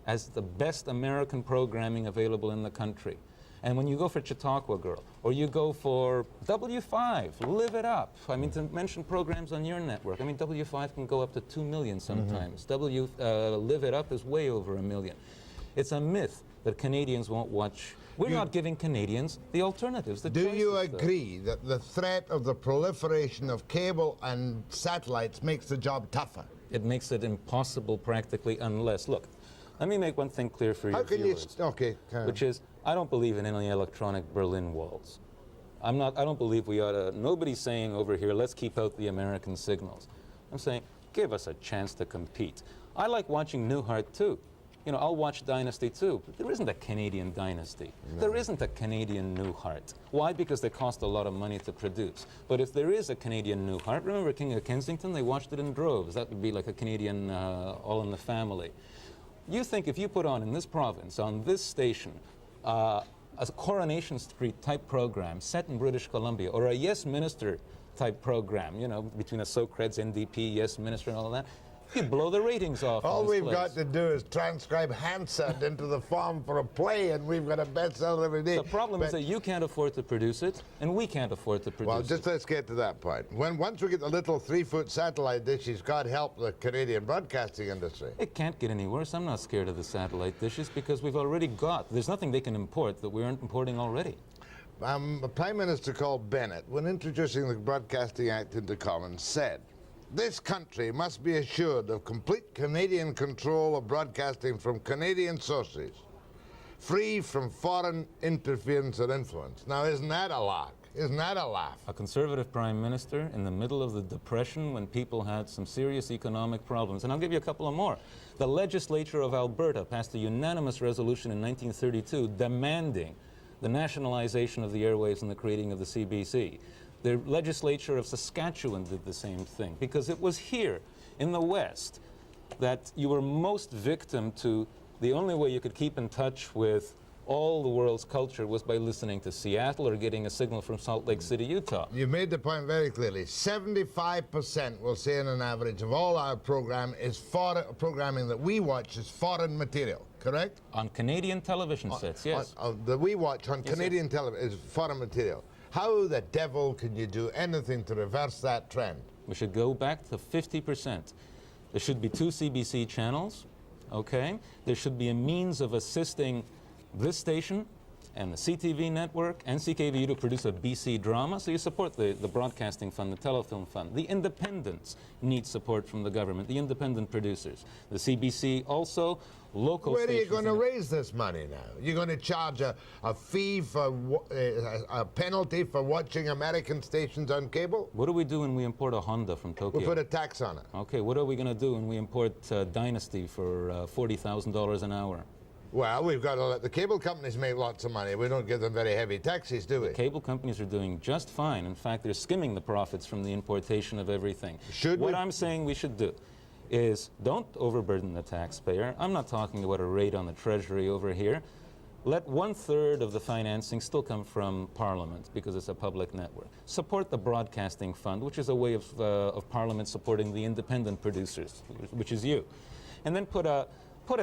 as the best American programming available in the country. And when you go for Chautauqua Girl, or you go for W5, Live It Up, I mean, to mention programs on your network, I mean, W5 can go up to 2 million sometimes. Live It Up is way over 1 million. It's a myth that Canadians won't watch. We're not giving Canadians the alternatives. Do you agree that the threat of the proliferation of cable and satellites makes the job tougher? It makes it impossible practically unless, look, let me make one thing clear for your viewers. Which is, I don't believe in any electronic Berlin walls. I don't believe we ought to, nobody's saying over here, let's keep out the American signals. I'm saying, give us a chance to compete. I like watching Newhart too. You know, I'll watch Dynasty too, but there isn't a Canadian Dynasty. No. There isn't a Canadian Newhart. Why? Because they cost a lot of money to produce. But if there is a Canadian Newhart, remember King of Kensington? They watched it in droves. That would be like a Canadian All in the Family. You think if you put on in this province, on this station, a Coronation Street type program set in British Columbia, or a Yes Minister type program, you know, between a Socrates, NDP, Yes Minister and all that, you blow the ratings off. All we've got to do is transcribe Hansard into the form for a play, and we've got a bestseller every day. The problem is that you can't afford to produce it, and we can't afford to produce it. Well, just let's get to that point. Once we get the little 3-foot satellite dishes, God help the Canadian broadcasting industry. It can't get any worse. I'm not scared of the satellite dishes because we've already got. There's nothing they can import that we aren't importing already. A Prime Minister called Bennett, when introducing the Broadcasting Act into Commons, said, "This country must be assured of complete Canadian control of broadcasting from Canadian sources, free from foreign interference or influence." Now, isn't that a lark? Isn't that a laugh? A Conservative Prime Minister in the middle of the Depression when people had some serious economic problems. And I'll give you a couple of more. The legislature of Alberta passed a unanimous resolution in 1932 demanding the nationalization of the airwaves and the creating of the CBC. The legislature of Saskatchewan did the same thing because it was here in the West that you were most victim to the only way you could keep in touch with all the world's culture was by listening to Seattle or getting a signal from Salt Lake City, Utah. You made the point very clearly. 75%, we'll say on an average, of all our programming that we watch is foreign material, correct? On Canadian television sets, yes. That we watch on Canadian television is foreign material. How the devil can you do anything to reverse that trend? We should go back to 50%. There should be 2 CBC channels, okay? There should be a means of assisting this station and the CTV network and CKVU to produce a BC drama, so you support the Broadcasting Fund, the Telefilm Fund. The independents need support from the government, the independent producers. The CBC also, local Where are you stations going to raise this money now? You're going to charge a fee for a penalty for watching American stations on cable? What do we do when we import a Honda from Tokyo? We put a tax on it. Okay, what are we going to do when we import Dynasty for $40,000 an hour? Well, we've got to let the cable companies make lots of money. We don't give them very heavy taxes, do we? The cable companies are doing just fine. In fact, they're skimming the profits from the importation of everything. What I'm saying we should do is don't overburden the taxpayer. I'm not talking about a raid on the Treasury over here. Let 1/3 of the financing still come from Parliament because it's a public network. Support the Broadcasting Fund, which is a way of Parliament supporting the independent producers, which is you. And then put a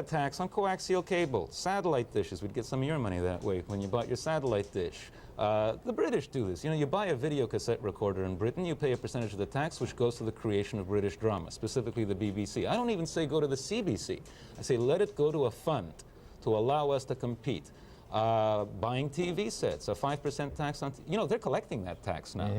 tax on coaxial cable, satellite dishes. We'd get some of your money that way when you bought your satellite dish. The British do this. You know, you buy a video cassette recorder in Britain, you pay a percentage of the tax, which goes to the creation of British drama, specifically the BBC. I don't even say go to the CBC. I say let it go to a fund to allow us to compete. Buying TV sets, a 5% tax on, you know, they're collecting that tax now.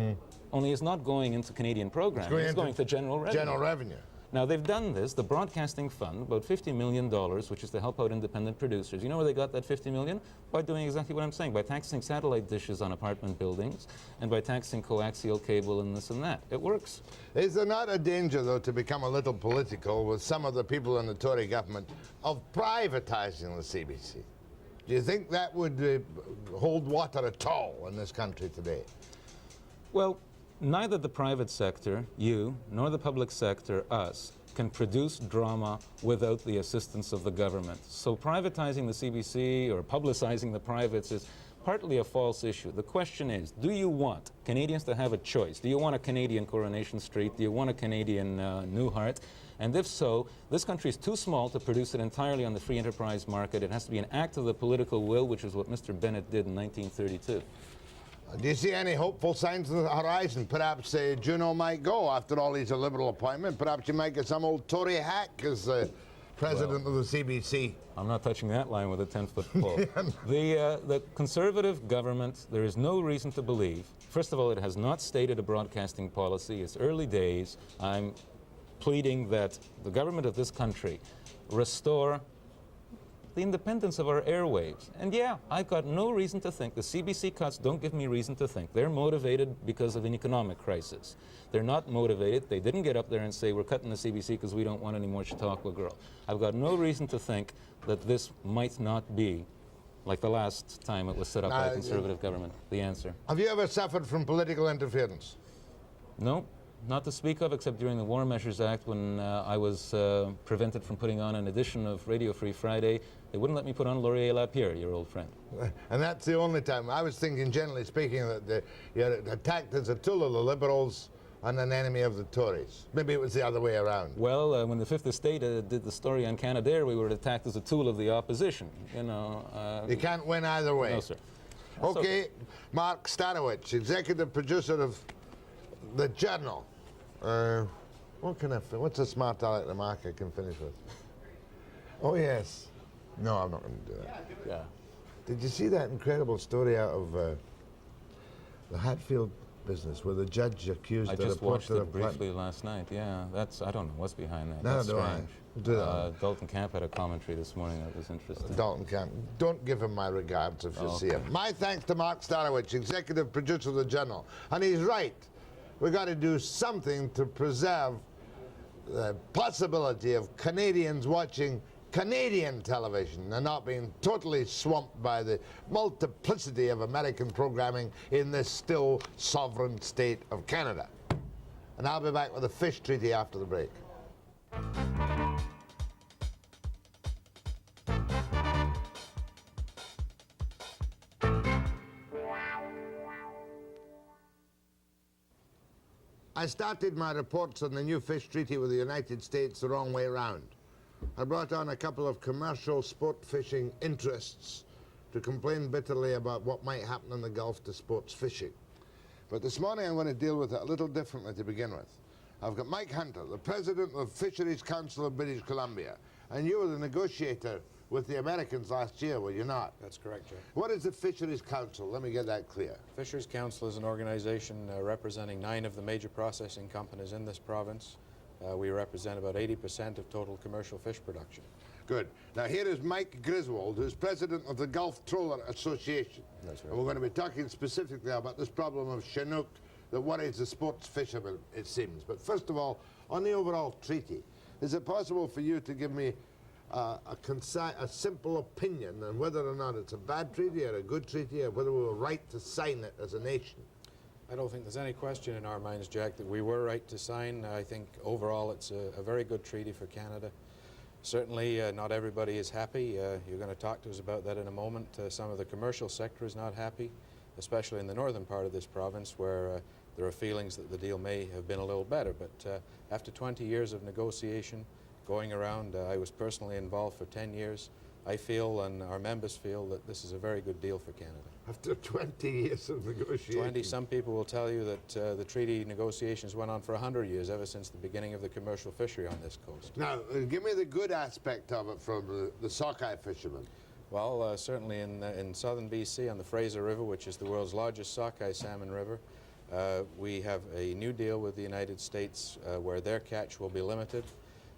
Only it's not going into Canadian programming, it's going to general revenue. General revenue. Now, they've done this, the Broadcasting Fund, about $50 million, which is to help out independent producers. You know where they got that $50 million? By doing exactly what I'm saying, by taxing satellite dishes on apartment buildings and by taxing coaxial cable and this and that. It works. Is there not a danger, though, to become a little political with some of the people in the Tory government of privatizing the CBC? Do you think that would hold water at all in this country today? Well, neither the private sector, you, nor the public sector, us, can produce drama without the assistance of the government. So privatizing the CBC or publicizing the privates is partly a false issue. The question is, do you want Canadians to have a choice? Do you want a Canadian Coronation Street? Do you want a Canadian Newhart? And if so, this country is too small to produce it entirely on the free enterprise market. It has to be an act of the political will, which is what Mr. Bennett did in 1932. Do you see any hopeful signs on the horizon? Perhaps Juno might go. After all, he's a Liberal appointment. Perhaps you might get some old Tory hack as president of the CBC. I'm not touching that line with a 10-foot pole. The Conservative government, there is no reason to believe. First of all, it has not stated a broadcasting policy. It's early days. I'm pleading that the government of this country restore the independence of our airwaves. And yeah, I've got no reason to think, the CBC cuts don't give me reason to think. They're motivated because of an economic crisis. They're not motivated. They didn't get up there and say, we're cutting the CBC because we don't want any more Chautauqua Girl. I've got no reason to think that this might not be, like the last time it was set up by a Conservative government, the answer. Have you ever suffered from political interference? No. Not to speak of, except during the War Measures Act when I was prevented from putting on an edition of Radio Free Friday. They wouldn't let me put on Laurier Lapierre, your old friend. And that's the only time. I was thinking, generally speaking, that you're attacked as a tool of the Liberals and an enemy of the Tories. Maybe it was the other way around. Well, when the Fifth Estate did the story on Canadair, we were attacked as a tool of the opposition. You know. You can't win either way. No, sir. Okay, so, Mark Starowitcz, executive producer of The Journal. What's a smart aleck remark I can finish with? Oh, yes. No, I'm not going to do that. Yeah. Did you see that incredible story out of the Hatfield business where the judge accused the reporter of... I just watched it briefly last night, yeah. I don't know what's behind that. No, that's do strange. I. Do that. Dalton Camp had a commentary this morning that was interesting. Dalton Camp. Don't give him my regards if you see him. My thanks to Mark Starowitcz, executive producer of The Journal. And he's right. We've got to do something to preserve the possibility of Canadians watching Canadian television and not being totally swamped by the multiplicity of American programming in this still sovereign state of Canada. And I'll be back with the fish treaty after the break. I started my reports on the new fish treaty with the United States the wrong way round. I brought on a couple of commercial sport fishing interests to complain bitterly about what might happen in the Gulf to sports fishing. But this morning I'm going to deal with it a little differently to begin with. I've got Mike Hunter, the president of Fisheries Council of British Columbia, and you were the negotiator with the Americans last year, were you not? That's correct, Jay. What is the Fisheries Council? Let me get that clear. Fisheries Council is an organization representing 9 of the major processing companies in this province. We represent about 80% of total commercial fish production. Good. Now here is Mike Griswold, who's president of the Gulf Trawler Association. That's right. And we're going to be talking specifically about this problem of Chinook that worries the sports fishermen, it seems. But first of all, on the overall treaty, is it possible for you to give me a simple opinion on whether or not it's a bad treaty or a good treaty, or whether we were right to sign it as a nation? I don't think there's any question in our minds, Jack, that we were right to sign. I think overall it's a very good treaty for Canada. Certainly not everybody is happy. You're going to talk to us about that in a moment. Some of the commercial sector is not happy, especially in the northern part of this province where there are feelings that the deal may have been a little better. But after 20 years of negotiation, going around, I was personally involved for 10 years. I feel, and our members feel, that this is a very good deal for Canada. After 20 years of negotiation? 20. Some people will tell you that the treaty negotiations went on for 100 years, ever since the beginning of the commercial fishery on this coast. Now, give me the good aspect of it from the sockeye fishermen. Well, certainly in southern BC on the Fraser River, which is the world's largest sockeye salmon river, we have a new deal with the United States where their catch will be limited.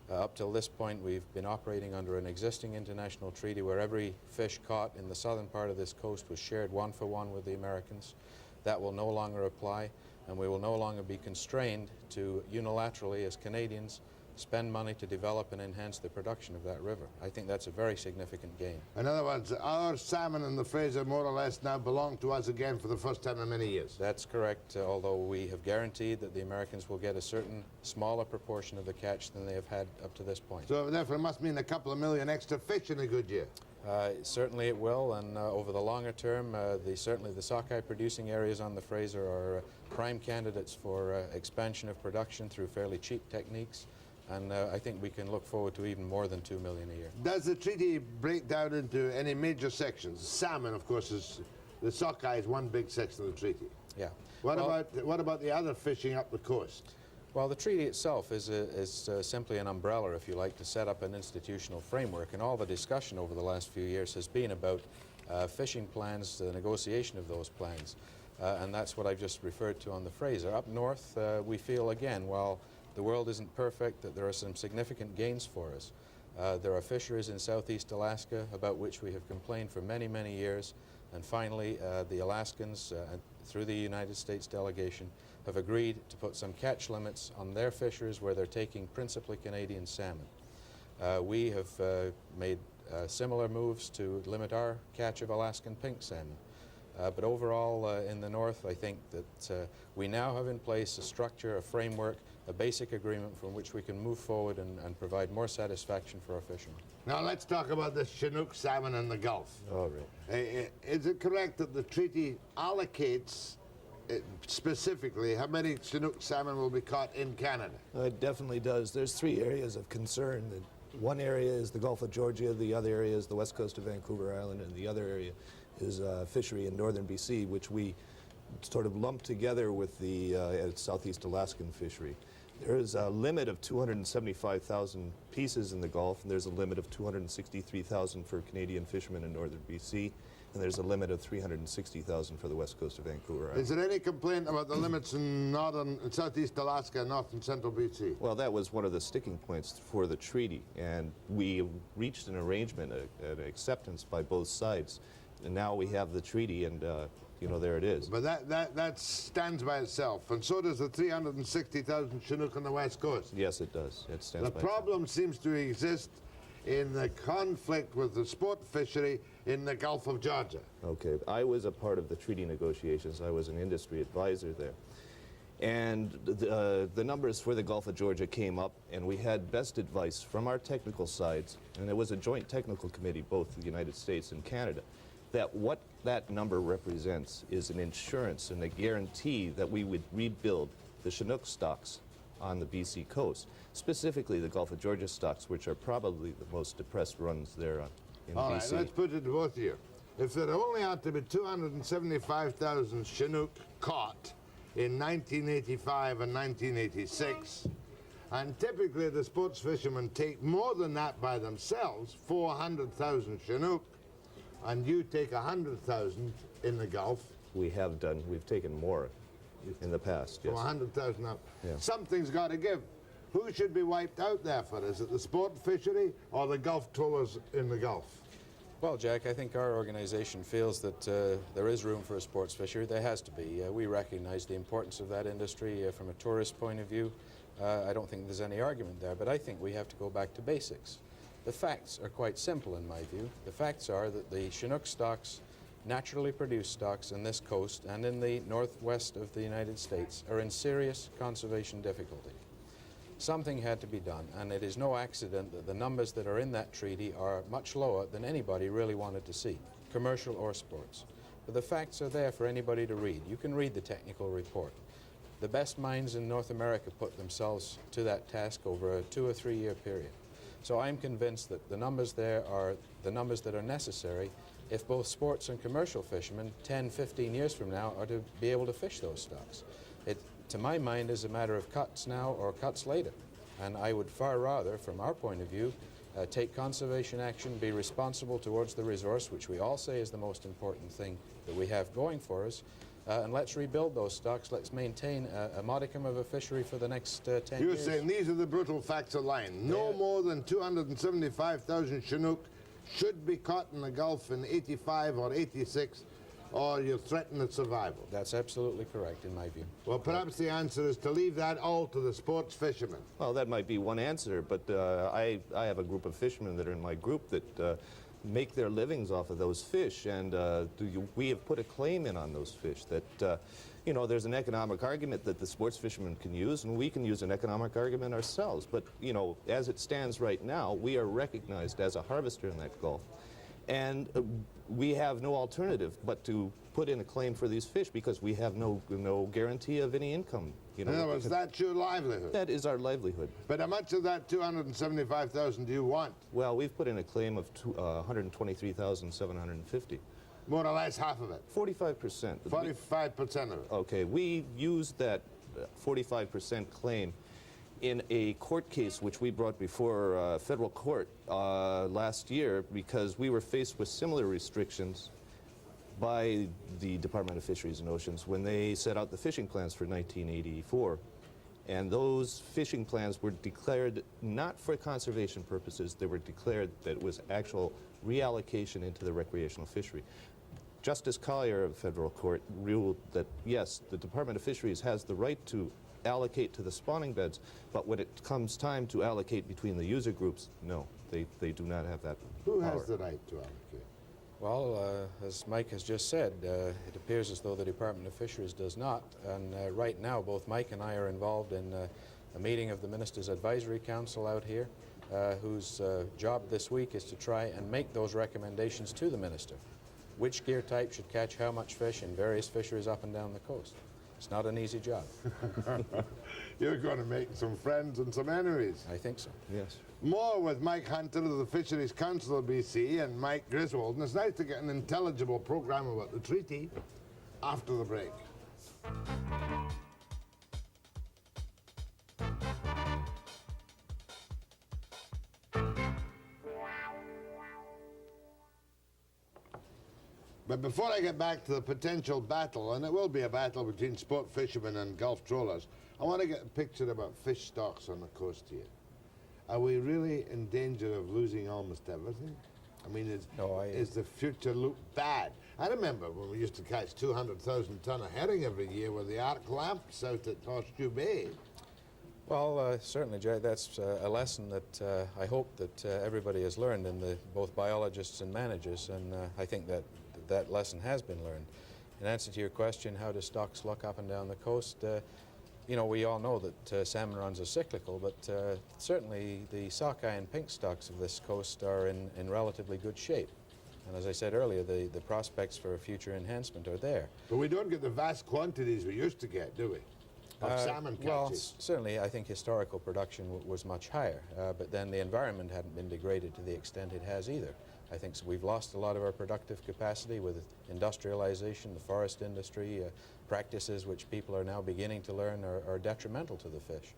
Up till this point, we've been operating under an existing international treaty where every fish caught in the southern part of this coast was shared 1-for-1 with the Americans. That will no longer apply, and we will no longer be constrained to unilaterally, as Canadians, spend money to develop and enhance the production of that river. I think that's a very significant gain. In other words, our salmon in the Fraser more or less now belong to us again for the first time in many years. That's correct, although we have guaranteed that the Americans will get a certain smaller proportion of the catch than they have had up to this point. So therefore it must mean a couple of million extra fish in a good year. Certainly it will, and over the longer term, certainly the sockeye producing areas on the Fraser are prime candidates for expansion of production through fairly cheap techniques. And I think we can look forward to even more than 2 million a year. Does the treaty break down into any major sections? Salmon, of course, the sockeye is one big section of the treaty. Yeah. What about the other fishing up the coast? Well, the treaty itself is simply an umbrella, if you like, to set up an institutional framework. And all the discussion over the last few years has been about fishing plans, the negotiation of those plans. And that's what I've just referred to on the Fraser. Up north, we feel, again, while the world isn't perfect, that there are some significant gains for us. There are fisheries in southeast Alaska about which we have complained for many, many years. And finally, the Alaskans, through the United States delegation, have agreed to put some catch limits on their fisheries where they're taking principally Canadian salmon. We have made similar moves to limit our catch of Alaskan pink salmon. But overall, in the north, I think that we now have in place a structure, a framework, a basic agreement from which we can move forward and provide more satisfaction for our fishermen. Now let's talk about the Chinook salmon in the Gulf. All right. Is it correct that the treaty allocates specifically how many Chinook salmon will be caught in Canada? It definitely does. There's 3 areas of concern. One area is the Gulf of Georgia, the other area is the west coast of Vancouver Island, and the other area is fishery in northern BC, which we sort of lumped together with the southeast Alaskan fishery. There is a limit of 275,000 pieces in the Gulf, and there's a limit of 263,000 for Canadian fishermen in northern BC, and there's a limit of 360,000 for the west coast of Vancouver Island. Is there any complaint about the limits in southeast Alaska, north and central BC? Well, that was one of the sticking points for the treaty, and we reached an arrangement, an acceptance by both sides, and now we have the treaty, and you know, there it is. But that stands by itself, and so does the 360,000 Chinook on the west coast. Yes, it does. It stands by itself. The problem seems to exist in the conflict with the sport fishery in the Gulf of Georgia. Okay, I was a part of the treaty negotiations. I was an industry advisor there. And the numbers for the Gulf of Georgia came up, and we had best advice from our technical sides, and it was a joint technical committee, both the United States and Canada, that what that number represents is an insurance and a guarantee that we would rebuild the Chinook stocks on the BC coast, specifically the Gulf of Georgia stocks, which are probably the most depressed runs there in All BC. right, let's put it to both of you. If there only ought to be 275,000 Chinook caught in 1985 and 1986, and typically the sports fishermen take more than that by themselves, 400,000 Chinook, and you take 100,000 in the Gulf. We've taken more in the past, yes. From 100,000 up. Yeah. Something's got to give. Who should be wiped out there for? Is it the sport fishery or the Gulf trawlers in the Gulf? Well, Jack, I think our organization feels that there is room for a sports fishery. There has to be. We recognize the importance of that industry from a tourist point of view. I don't think there's any argument there, but I think we have to go back to basics. The facts are quite simple in my view. The facts are that the Chinook stocks, naturally produced stocks in this coast and in the northwest of the United States, are in serious conservation difficulty. Something had to be done, and it is no accident that the numbers that are in that treaty are much lower than anybody really wanted to see, commercial or sports. But the facts are there for anybody to read. You can read the technical report. The best minds in North America put themselves to that task over a 2 or 3 year period. So I'm convinced that the numbers there are the numbers that are necessary if both sports and commercial fishermen 10, 15 years from now are to be able to fish those stocks. It, to my mind, is a matter of cuts now or cuts later. And I would far rather, from our point of view, take conservation action, be responsible towards the resource, which we all say is the most important thing that we have going for us, and let's rebuild those stocks. Let's maintain a modicum of a fishery for the next 10 years. You're saying these are the brutal facts of line. No more than 275,000 Chinook should be caught in the Gulf in 85 or 86, or you threaten its survival. That's absolutely correct, in my view. Well, perhaps the answer is to leave that all to the sports fishermen. Well, that might be one answer, but I have a group of fishermen that are in my group that make their livings off of those fish, and we have put a claim in on those fish that, you know, there's an economic argument that the sports fishermen can use, and we can use an economic argument ourselves. But, you know, as it stands right now, we are recognized as a harvester in that Gulf. And we have no alternative but to put in a claim for these fish because we have no guarantee of any income. You know, in other words, that's your livelihood. That is our livelihood. But how much of that 275,000 do you want? Well, we've put in a claim of 123,750. More or less half of it? 45%. 45% of it. Okay, we used that 45% claim in a court case which we brought before federal court last year because we were faced with similar restrictions by the Department of Fisheries and Oceans when they set out the fishing plans for 1984. And those fishing plans were declared not for conservation purposes, they were declared that it was actual reallocation into the recreational fishery. Justice Collier of federal court ruled that, yes, the Department of Fisheries has the right to allocate to the spawning beds, but when it comes time to allocate between the user groups, no, they do not have that Who power. has the right to allocate? Well, as Mike has just said, it appears as though the Department of Fisheries does not. And right now, both Mike and I are involved in a meeting of the Ministers' Advisory Council out here, whose job this week is to try and make those recommendations to the Minister. Which gear type should catch how much fish in various fisheries up and down the coast. It's not an easy job. You're going to make some friends and some enemies. I think so. Yes. More with Mike Hunter of the Fisheries Council of BC and Mike Griswold. And it's nice to get an intelligible program about the treaty after the break. But before I get back to the potential battle, and it will be a battle between sport fishermen and Gulf trawlers, I want to get a picture about fish stocks on the coast here. Are we really in danger of losing almost everything? I mean, is the future look bad? I remember when we used to catch 200,000 ton of herring every year with the arc lamps out at Horseshoe Bay. Well, certainly, Jay, that's a lesson that I hope that everybody has learned, in both biologists and managers, and I think that that lesson has been learned. In answer to your question, how do stocks look up and down the coast? You know, we all know that salmon runs are cyclical, but certainly the sockeye and pink stocks of this coast are in relatively good shape. And as I said earlier, the prospects for future enhancement are there. But we don't get the vast quantities we used to get, do we? of salmon catches? Well, certainly I think historical production was much higher, but then the environment hadn't been degraded to the extent it has either. I think we've lost a lot of our productive capacity with industrialization, the forest industry, practices which people are now beginning to learn are detrimental to the fish.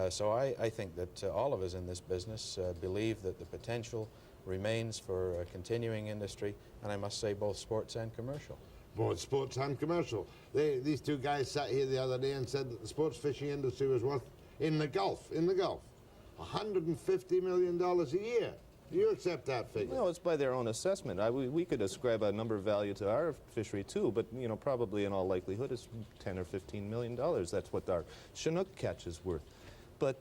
So I think that all of us in this business believe that the potential remains for a continuing industry, and I must say both sports and commercial. Both sports and commercial. These two guys sat here the other day and said that the sports fishing industry was worth, in the Gulf, $150 million a year. Do you accept that figure? No, it's by their own assessment. We could ascribe a number value to our fishery too, but you know, probably in all likelihood it's $10 or $15 million. That's what our Chinook catch is worth. But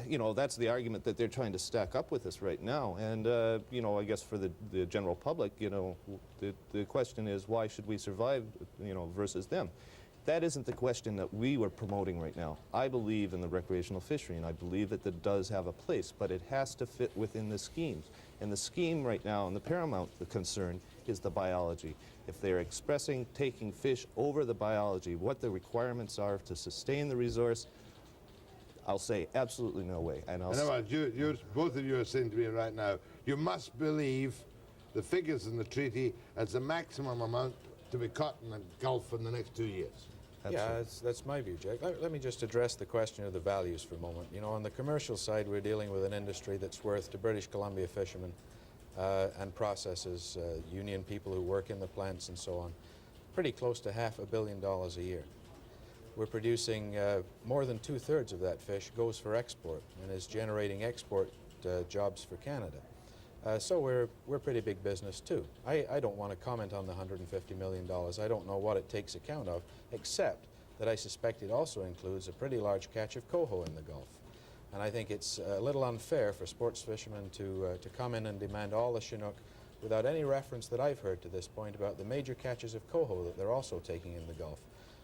you know, that's the argument that they're trying to stack up with us right now. And you know, I guess for the general public, you know, the question is, why should we survive, you know, versus them? That isn't the question that we were promoting right now. I believe in the recreational fishery, and I believe that it does have a place, but it has to fit within the schemes. And the scheme right now, and the paramount concern, is the biology. If they're expressing taking fish over the biology, what the requirements are to sustain the resource, I'll say absolutely no way. And both of you are saying to me right now, you must believe the figures in the treaty as the maximum amount to be caught in the Gulf in the next 2 years. Yeah, that's my view, Jack. Let me just address the question of the values for a moment. You know, on the commercial side, we're dealing with an industry that's worth to British Columbia fishermen and processors, union people who work in the plants and so on, pretty close to $500 million a year. We're producing more than 2/3 of that fish goes for export and is generating export jobs for Canada. So we're pretty big business too. I don't want to comment on the $150 million. I don't know what it takes account of, except that I suspect it also includes a pretty large catch of coho in the Gulf. And I think it's a little unfair for sports fishermen to come in and demand all the Chinook without any reference that I've heard to this point about the major catches of coho that they're also taking in the Gulf.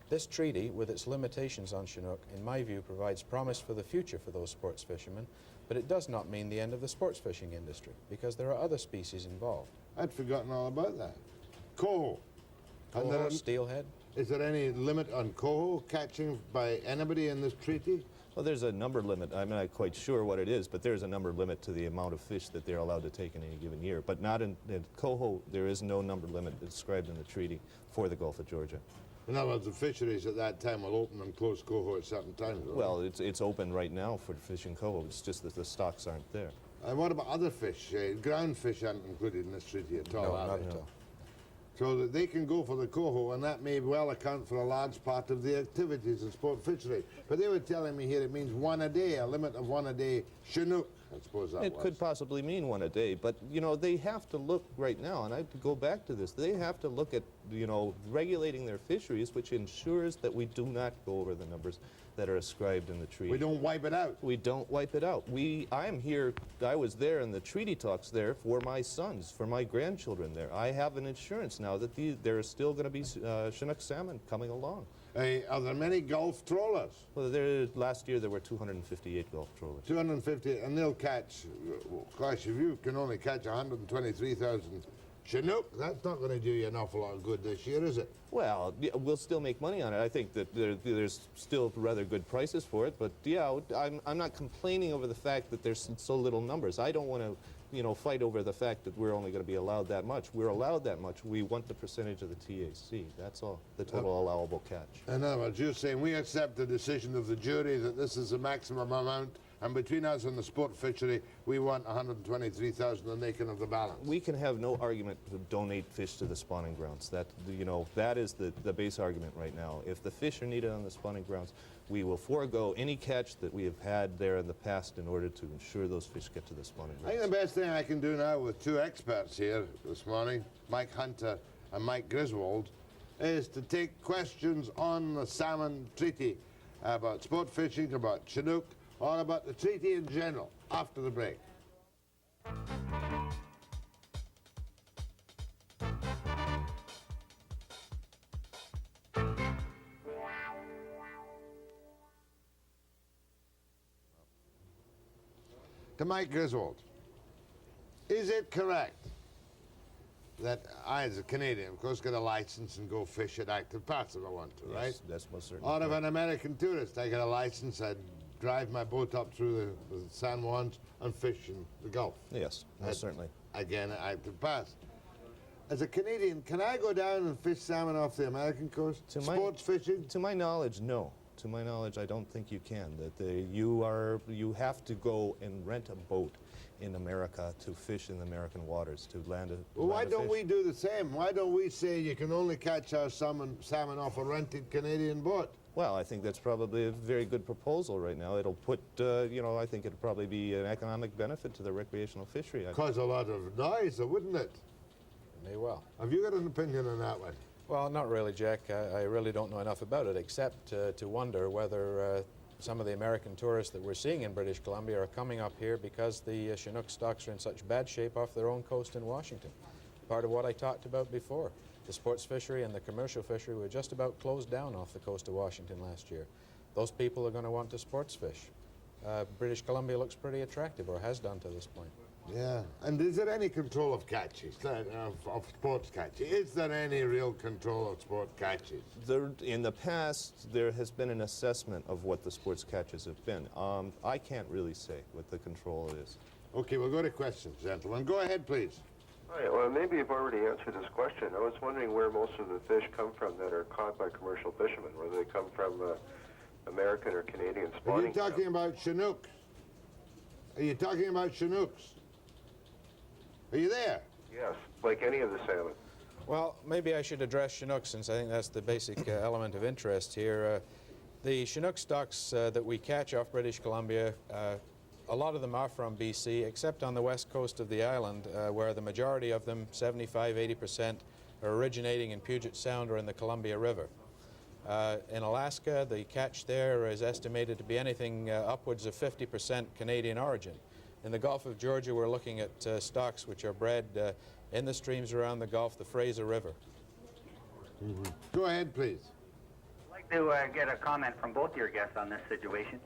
This treaty, with its limitations on Chinook, in my view, provides promise for the future for those sports fishermen, but it does not mean the end of the sports fishing industry, because there are other species involved. I'd forgotten all about that. Coho. Coho, steelhead. Is there any limit on coho catching by anybody in this treaty? Well, there's a number limit. I'm not quite sure what it is, but there's a number limit to the amount of fish that they're allowed to take in any given year. But not in coho, there is no number limit described in the treaty for the Gulf of Georgia. In other words, the fisheries at that time will open and close coho at certain times. Well, it's open right now for fishing coho. It's just that the stocks aren't there. And what about other fish? Ground fish aren't included in this treaty at all, No, are not they? at all. So that they can go for the coho, and that may well account for a large part of the activities of sport fishery. But they were telling me here it means one a day, a limit of one a day Chinook, I suppose that was. It could possibly mean one a day, but, you know, they have to look right now, and I have to go back to this, they have to look at, you know, regulating their fisheries, which ensures that we do not go over the numbers that are ascribed in the treaty. We don't wipe it out. We don't wipe it out. I'm here, I was there in the treaty talks there for my sons, for my grandchildren there. I have an insurance now that there are still going to be Chinook salmon coming along. Are there many Gulf trawlers? Well, last year there were 258 Gulf trawlers. 250, and they'll catch, gosh, if you can only catch 123,000 Chinook, that's not going to do you an awful lot of good this year, is it? Well, we'll still make money on it. I think that there's still rather good prices for it, but yeah, I'm not complaining over the fact that there's so little numbers. I don't want to, you know, fight over the fact that we're only going to be allowed that much. We're allowed that much. We want the percentage of the TAC. That's all, the total allowable catch. In other words, you're saying we accept the decision of the jury that this is the maximum amount, and between us and the sport fishery, we want 123,000 and they can have the balance. We can have no argument to donate fish to the spawning grounds. That, you know, that is the base argument right now. If the fish are needed on the spawning grounds, we will forego any catch that we have had there in the past in order to ensure those fish get to the spawning grounds. I think the best thing I can do now with two experts here this morning, Mike Hunter and Mike Griswold, is to take questions on the salmon treaty, about sport fishing, about Chinook, or about the treaty in general, after the break. To Mike Griswold, is it correct that I, as a Canadian, of course, get a license and go fish at active parts if I want to, right? Yes, that's most certainly. Or if an American tourist, I get a license, I drive my boat up through the San Juans and fish in the Gulf. Yes, most certainly. Again, at active parts. As a Canadian, can I go down and fish salmon off the American coast? Sports fishing? To my knowledge, no. To my knowledge, I don't think you can. You have to go and rent a boat in America to fish in the American waters, to land a Well, why don't fish. we do the same? Why don't we say you can only catch our salmon off a rented Canadian boat? Well, I think that's probably a very good proposal right now. It'll put, I think it'll probably be an economic benefit to the recreational fishery. Cause a lot of noise, wouldn't it? May well. Have you got an opinion on that one? Well, not really, Jack. I really don't know enough about it, except to wonder whether some of the American tourists that we're seeing in British Columbia are coming up here because the Chinook stocks are in such bad shape off their own coast in Washington. Part of what I talked about before. The sports fishery and the commercial fishery were just about closed down off the coast of Washington last year. Those people are going to want to sports fish. British Columbia looks pretty attractive, or has done to this point. Yeah. And is there any control of catches, of sports catches? Is there any real control of sport catches? In the past, there has been an assessment of what the sports catches have been. I can't really say what the control is. Okay, we'll go to questions, gentlemen. Go ahead, please. All right, well, maybe you've already answered this question. I was wondering where most of the fish come from that are caught by commercial fishermen, whether they come from American or Canadian spawning. Are you talking about Chinooks? Are you talking about Chinooks? Are you there? Yes, like any of the salmon. Well, maybe I should address Chinook, since I think that's the basic element of interest here. The Chinook stocks that we catch off British Columbia, a lot of them are from BC, except on the west coast of the island, where the majority of them, 75–80%, are originating in Puget Sound or in the Columbia River. In Alaska, the catch there is estimated to be anything upwards of 50% Canadian origin. In the Gulf of Georgia, we're looking at stocks which are bred in the streams around the Gulf, the Fraser River. Go ahead, please. I'd like to get a comment from both your guests on this situation.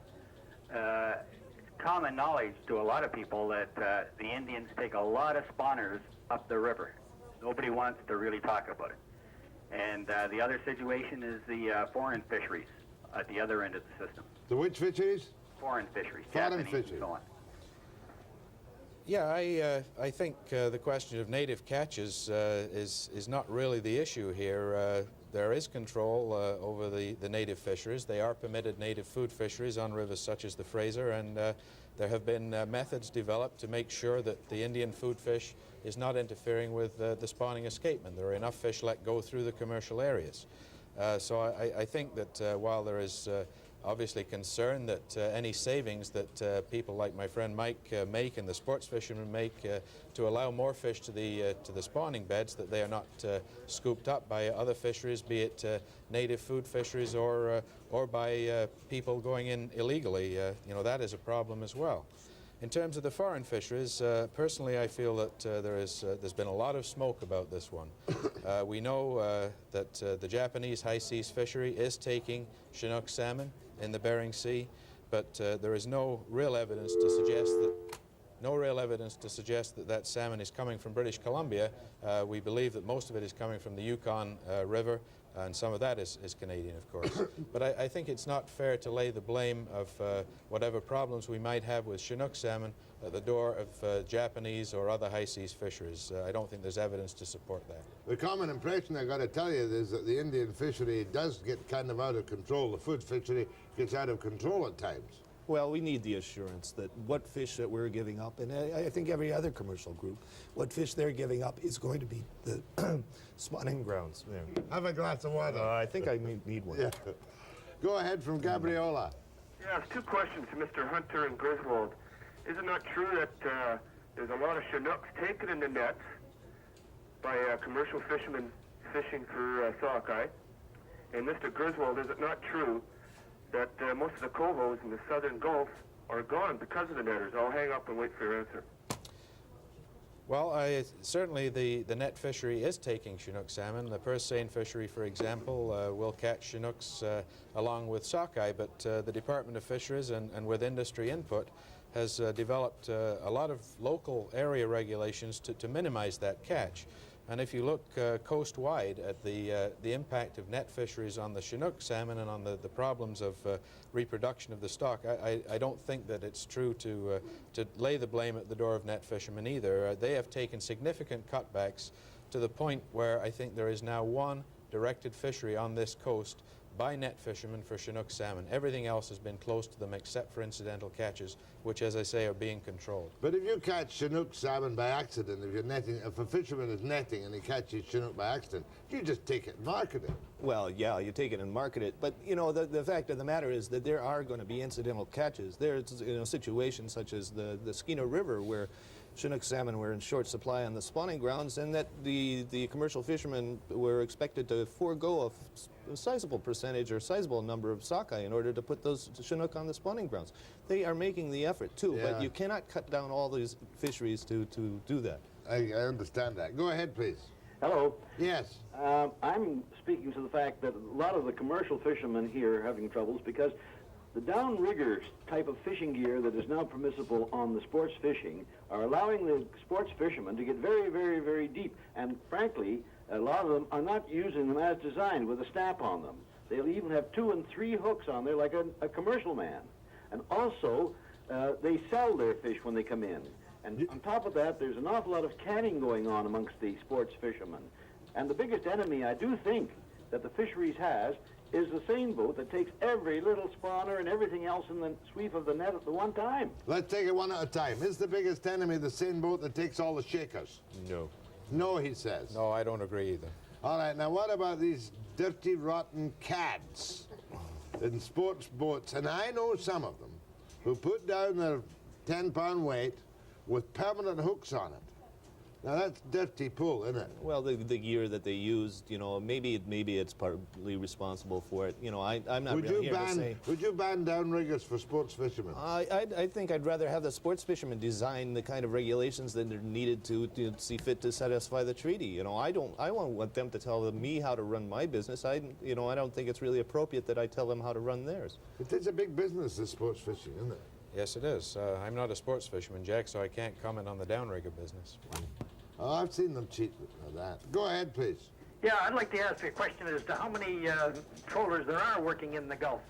Common knowledge to a lot of people that the Indians take a lot of spawners up the river. Nobody wants to really talk about it. And the other situation is the foreign fisheries at the other end of the system. The which fisheries? Foreign fisheries. Foreign Japanese fisheries. and so on. Yeah, I think the question of native catches is not really the issue here. There is control over the native fisheries. They are permitted native food fisheries on rivers such as the Fraser, and there have been methods developed to make sure that the Indian food fish is not interfering with the spawning escapement. There are enough fish let go through the commercial areas. So I think that while there is obviously concern that any savings that people like my friend Mike make and the sports fishermen make to allow more fish to the spawning beds, that they are not scooped up by other fisheries, be it native food fisheries or by people going in illegally. That is a problem as well. In terms of the foreign fisheries, personally I feel that there's been a lot of smoke about this one. We know that the Japanese high seas fishery is taking Chinook salmon in the Bering Sea, but there is no real evidence to suggest that that salmon is coming from British Columbia. We believe that most of it is coming from the Yukon River, and some of that is Canadian, of course. But I think it's not fair to lay the blame of whatever problems we might have with Chinook salmon at the door of Japanese or other high seas fisheries. I don't think there's evidence to support that. The common impression I got to tell you is that the Indian fishery does get kind of out of control. The food fishery gets out of control at times. Well, we need the assurance that what fish that we're giving up, and I think every other commercial group, what fish they're giving up is going to be the spawning grounds. Yeah. Have a glass of water. I think I need one. Yeah. Go ahead from Gabriola. Yeah, two questions to Mr. Hunter and Griswold. Is it not true that there's a lot of Chinooks taken in the nets by commercial fishermen fishing for sockeye? And Mr. Griswold, is it not true that most of the cohos in the southern Gulf are gone because of the netters? I'll hang up and wait for your answer. Well, certainly the net fishery is taking Chinook salmon. The purse seine fishery, for example, will catch Chinooks along with sockeye, but the Department of Fisheries and with industry input has developed a lot of local area regulations to minimize that catch. And if you look coast-wide at the impact of net fisheries on the Chinook salmon and on the problems of reproduction of the stock, I don't think that it's true to lay the blame at the door of net fishermen either. They have taken significant cutbacks to the point where I think there is now one directed fishery on this coast by net fishermen for Chinook salmon. Everything else has been close to them except for incidental catches, which, as I say, are being controlled. But if you catch Chinook salmon by accident, if a fisherman is netting and he catches Chinook by accident, you just take it and market it. Well, yeah, you take it and market it. But, you know, the fact of the matter is that there are going to be incidental catches. There's, you know, situations such as the Skeena River where Chinook salmon were in short supply on the spawning grounds, and that the commercial fishermen were expected to forego a sizable percentage or sizable number of sockeye in order to put those Chinook on the spawning grounds. They are making the effort too, but you cannot cut down all these fisheries to do that. I understand that. Go ahead, please. Hello. Yes. I'm speaking to the fact that a lot of the commercial fishermen here are having troubles because the downrigger type of fishing gear that is now permissible on the sports fishing are allowing the sports fishermen to get very, very, very deep. And frankly, a lot of them are not using them as designed with a snap on them. They'll even have 2 and 3 hooks on there like a commercial man. And also, they sell their fish when they come in. And on top of that, there's an awful lot of canning going on amongst the sports fishermen. And the biggest enemy, I do think, that the fisheries has is the seine boat that takes every little spawner and everything else in the sweep of the net at the one time. Let's take it one at a time. Is the biggest enemy the seine boat that takes all the shakers? No. No, he says. No, I don't agree either. All right, now what about these dirty, rotten cads in sports boats? And I know some of them who put down their 10-pound weight with permanent hooks on it. Now that's dirty pull, isn't it? Well, the gear that they used, you know, maybe it's partly responsible for it. You know, I'm not really here to say. Would you ban downriggers for sports fishermen? I think I'd rather have the sports fishermen design the kind of regulations that are needed to see fit to satisfy the treaty. You know, I don't want them to tell me how to run my business. I don't think it's really appropriate that I tell them how to run theirs. It is a big business, this sports fishing, isn't it? Yes, it is. I'm not a sports fisherman, Jack, so I can't comment on the downrigger business. Oh, I've seen them cheat with that. Go ahead, please. Yeah, I'd like to ask a question as to how many trawlers there are working in the Gulf.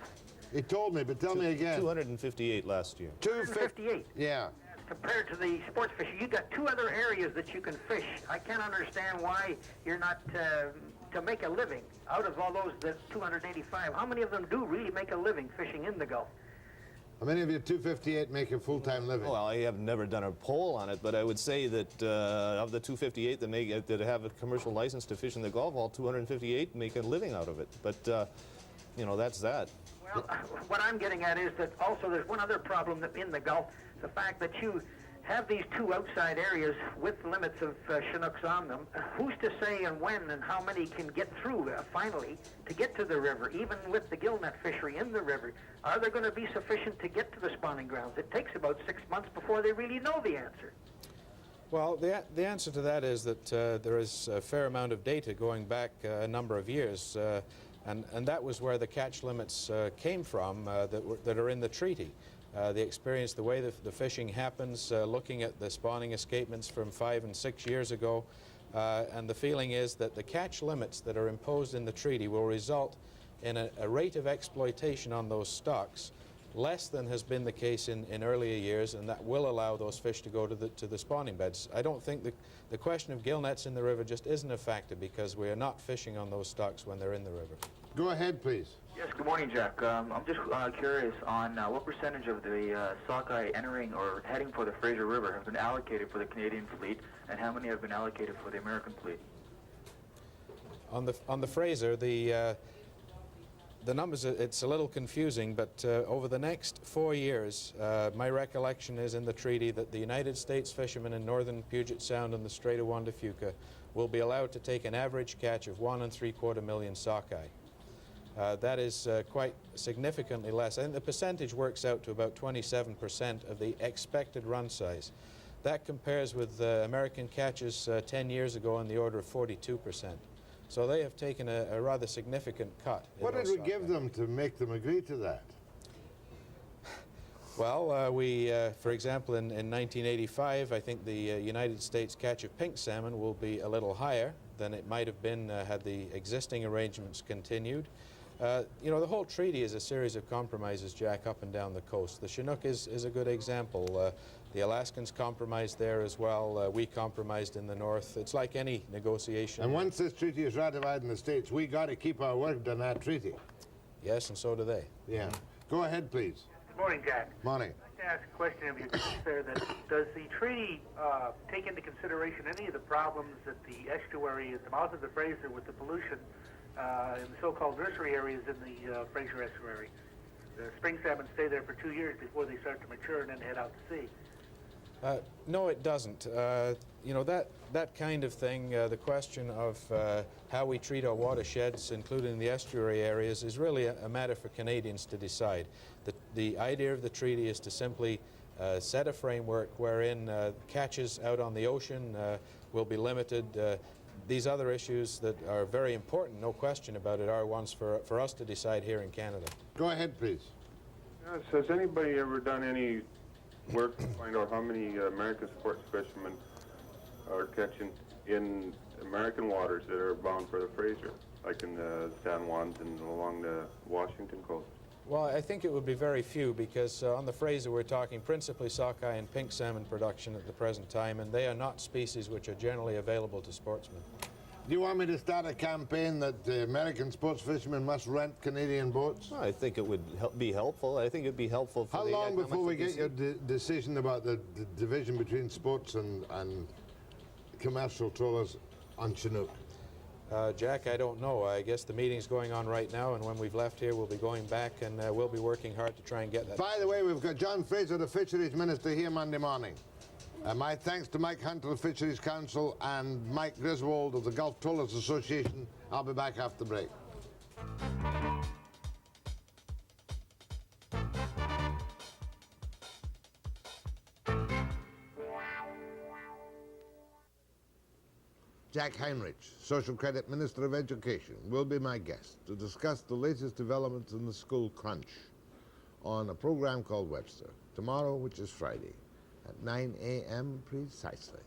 He told me, but tell me again. 258 last year. 258? Yeah. Compared to the sports fishing, you got 2 other areas that you can fish. I can't understand why you're not to make a living out of all those, the 285. How many of them do really make a living fishing in the Gulf? How many of you 258 make a full-time living? Well, I have never done a poll on it, but I would say that of the 258 that have a commercial license to fish in the Gulf, all 258 make a living out of it. But, you know, that's that. Well, what I'm getting at is that also there's one other problem in the Gulf, the fact that you have these 2 outside areas with limits of Chinooks on them. Who's to say and when and how many can get through finally to get to the river, even with the gillnet fishery in the river? Are there going to be sufficient to get to the spawning grounds? It takes about 6 months before they really know the answer. Well, the answer to that is that there is a fair amount of data going back a number of years, and that was where the catch limits came from that are in the treaty. The experience, the way the fishing happens, looking at the spawning escapements from 5 and 6 years ago, and the feeling is that the catch limits that are imposed in the treaty will result in a rate of exploitation on those stocks less than has been the case in earlier years, and that will allow those fish to go to the spawning beds. I don't think the question of gill nets in the river just isn't a factor because we are not fishing on those stocks when they're in the river. Go ahead, please. Yes, good morning, Jack. I'm just curious on what percentage of the sockeye entering or heading for the Fraser River have been allocated for the Canadian fleet, and how many have been allocated for the American fleet? On the Fraser, the numbers, it's a little confusing, but over the next 4 years, my recollection is in the treaty that the United States fishermen in northern Puget Sound and the Strait of Juan de Fuca will be allowed to take an average catch of 1 3/4 million sockeye. That is quite significantly less. I think the percentage works out to about 27% of the expected run size. That compares with American catches 10 years ago in the order of 42%. So they have taken a rather significant cut. What did we give them to make them agree to that? Well, for example, in 1985, I think the United States catch of pink salmon will be a little higher than it might have been had the existing arrangements continued. You know, the whole treaty is a series of compromises, Jack, up and down the coast. The Chinook is a good example. The Alaskans compromised there as well. We compromised in the north. It's like any negotiation. And once this treaty is ratified in the States, we got to keep our word on that treaty. Yes, and so do they. Yeah. Go ahead, please. Good morning, Jack. Morning. I'd like to ask a question of you, sir. That does the treaty take into consideration any of the problems that the estuary at the mouth of the Fraser with the pollution in the so-called nursery areas in the Fraser estuary? The spring salmon stay there for 2 years before they start to mature and then head out to sea. No, it doesn't. You know, that kind of thing, the question of how we treat our watersheds, including the estuary areas, is really a matter for Canadians to decide. The idea of the treaty is to simply set a framework wherein catches out on the ocean will be limited. These other issues that are very important, no question about it, are ones for us to decide here in Canada. Go ahead, please. Yes, has anybody ever done any work to find out how many American sports fishermen are catching in American waters that are bound for the Fraser, like in the San Juans and along the Washington coast? Well, I think it would be very few because on the Fraser we're talking principally sockeye and pink salmon production at the present time, and they are not species which are generally available to sportsmen. Do you want me to start a campaign that American sports fishermen must rent Canadian boats? Well, I think it would be helpful. I think it would be helpful for How long before we get your decision about the division between sports and commercial trawlers on Chinook? Jack, I don't know. I guess the meeting's going on right now, and when we've left here, we'll be going back, and we'll be working hard to try and get that. By the way, we've got John Fraser, the Fisheries Minister, here Monday morning. My thanks to Mike Hunter of Fisheries Council and Mike Griswold of the Gulf Trawlers Association. I'll be back after the break. Jack Heinrich, Social Credit Minister of Education, will be my guest to discuss the latest developments in the school crunch on a program called Webster, tomorrow, which is Friday, at 9 a.m. precisely.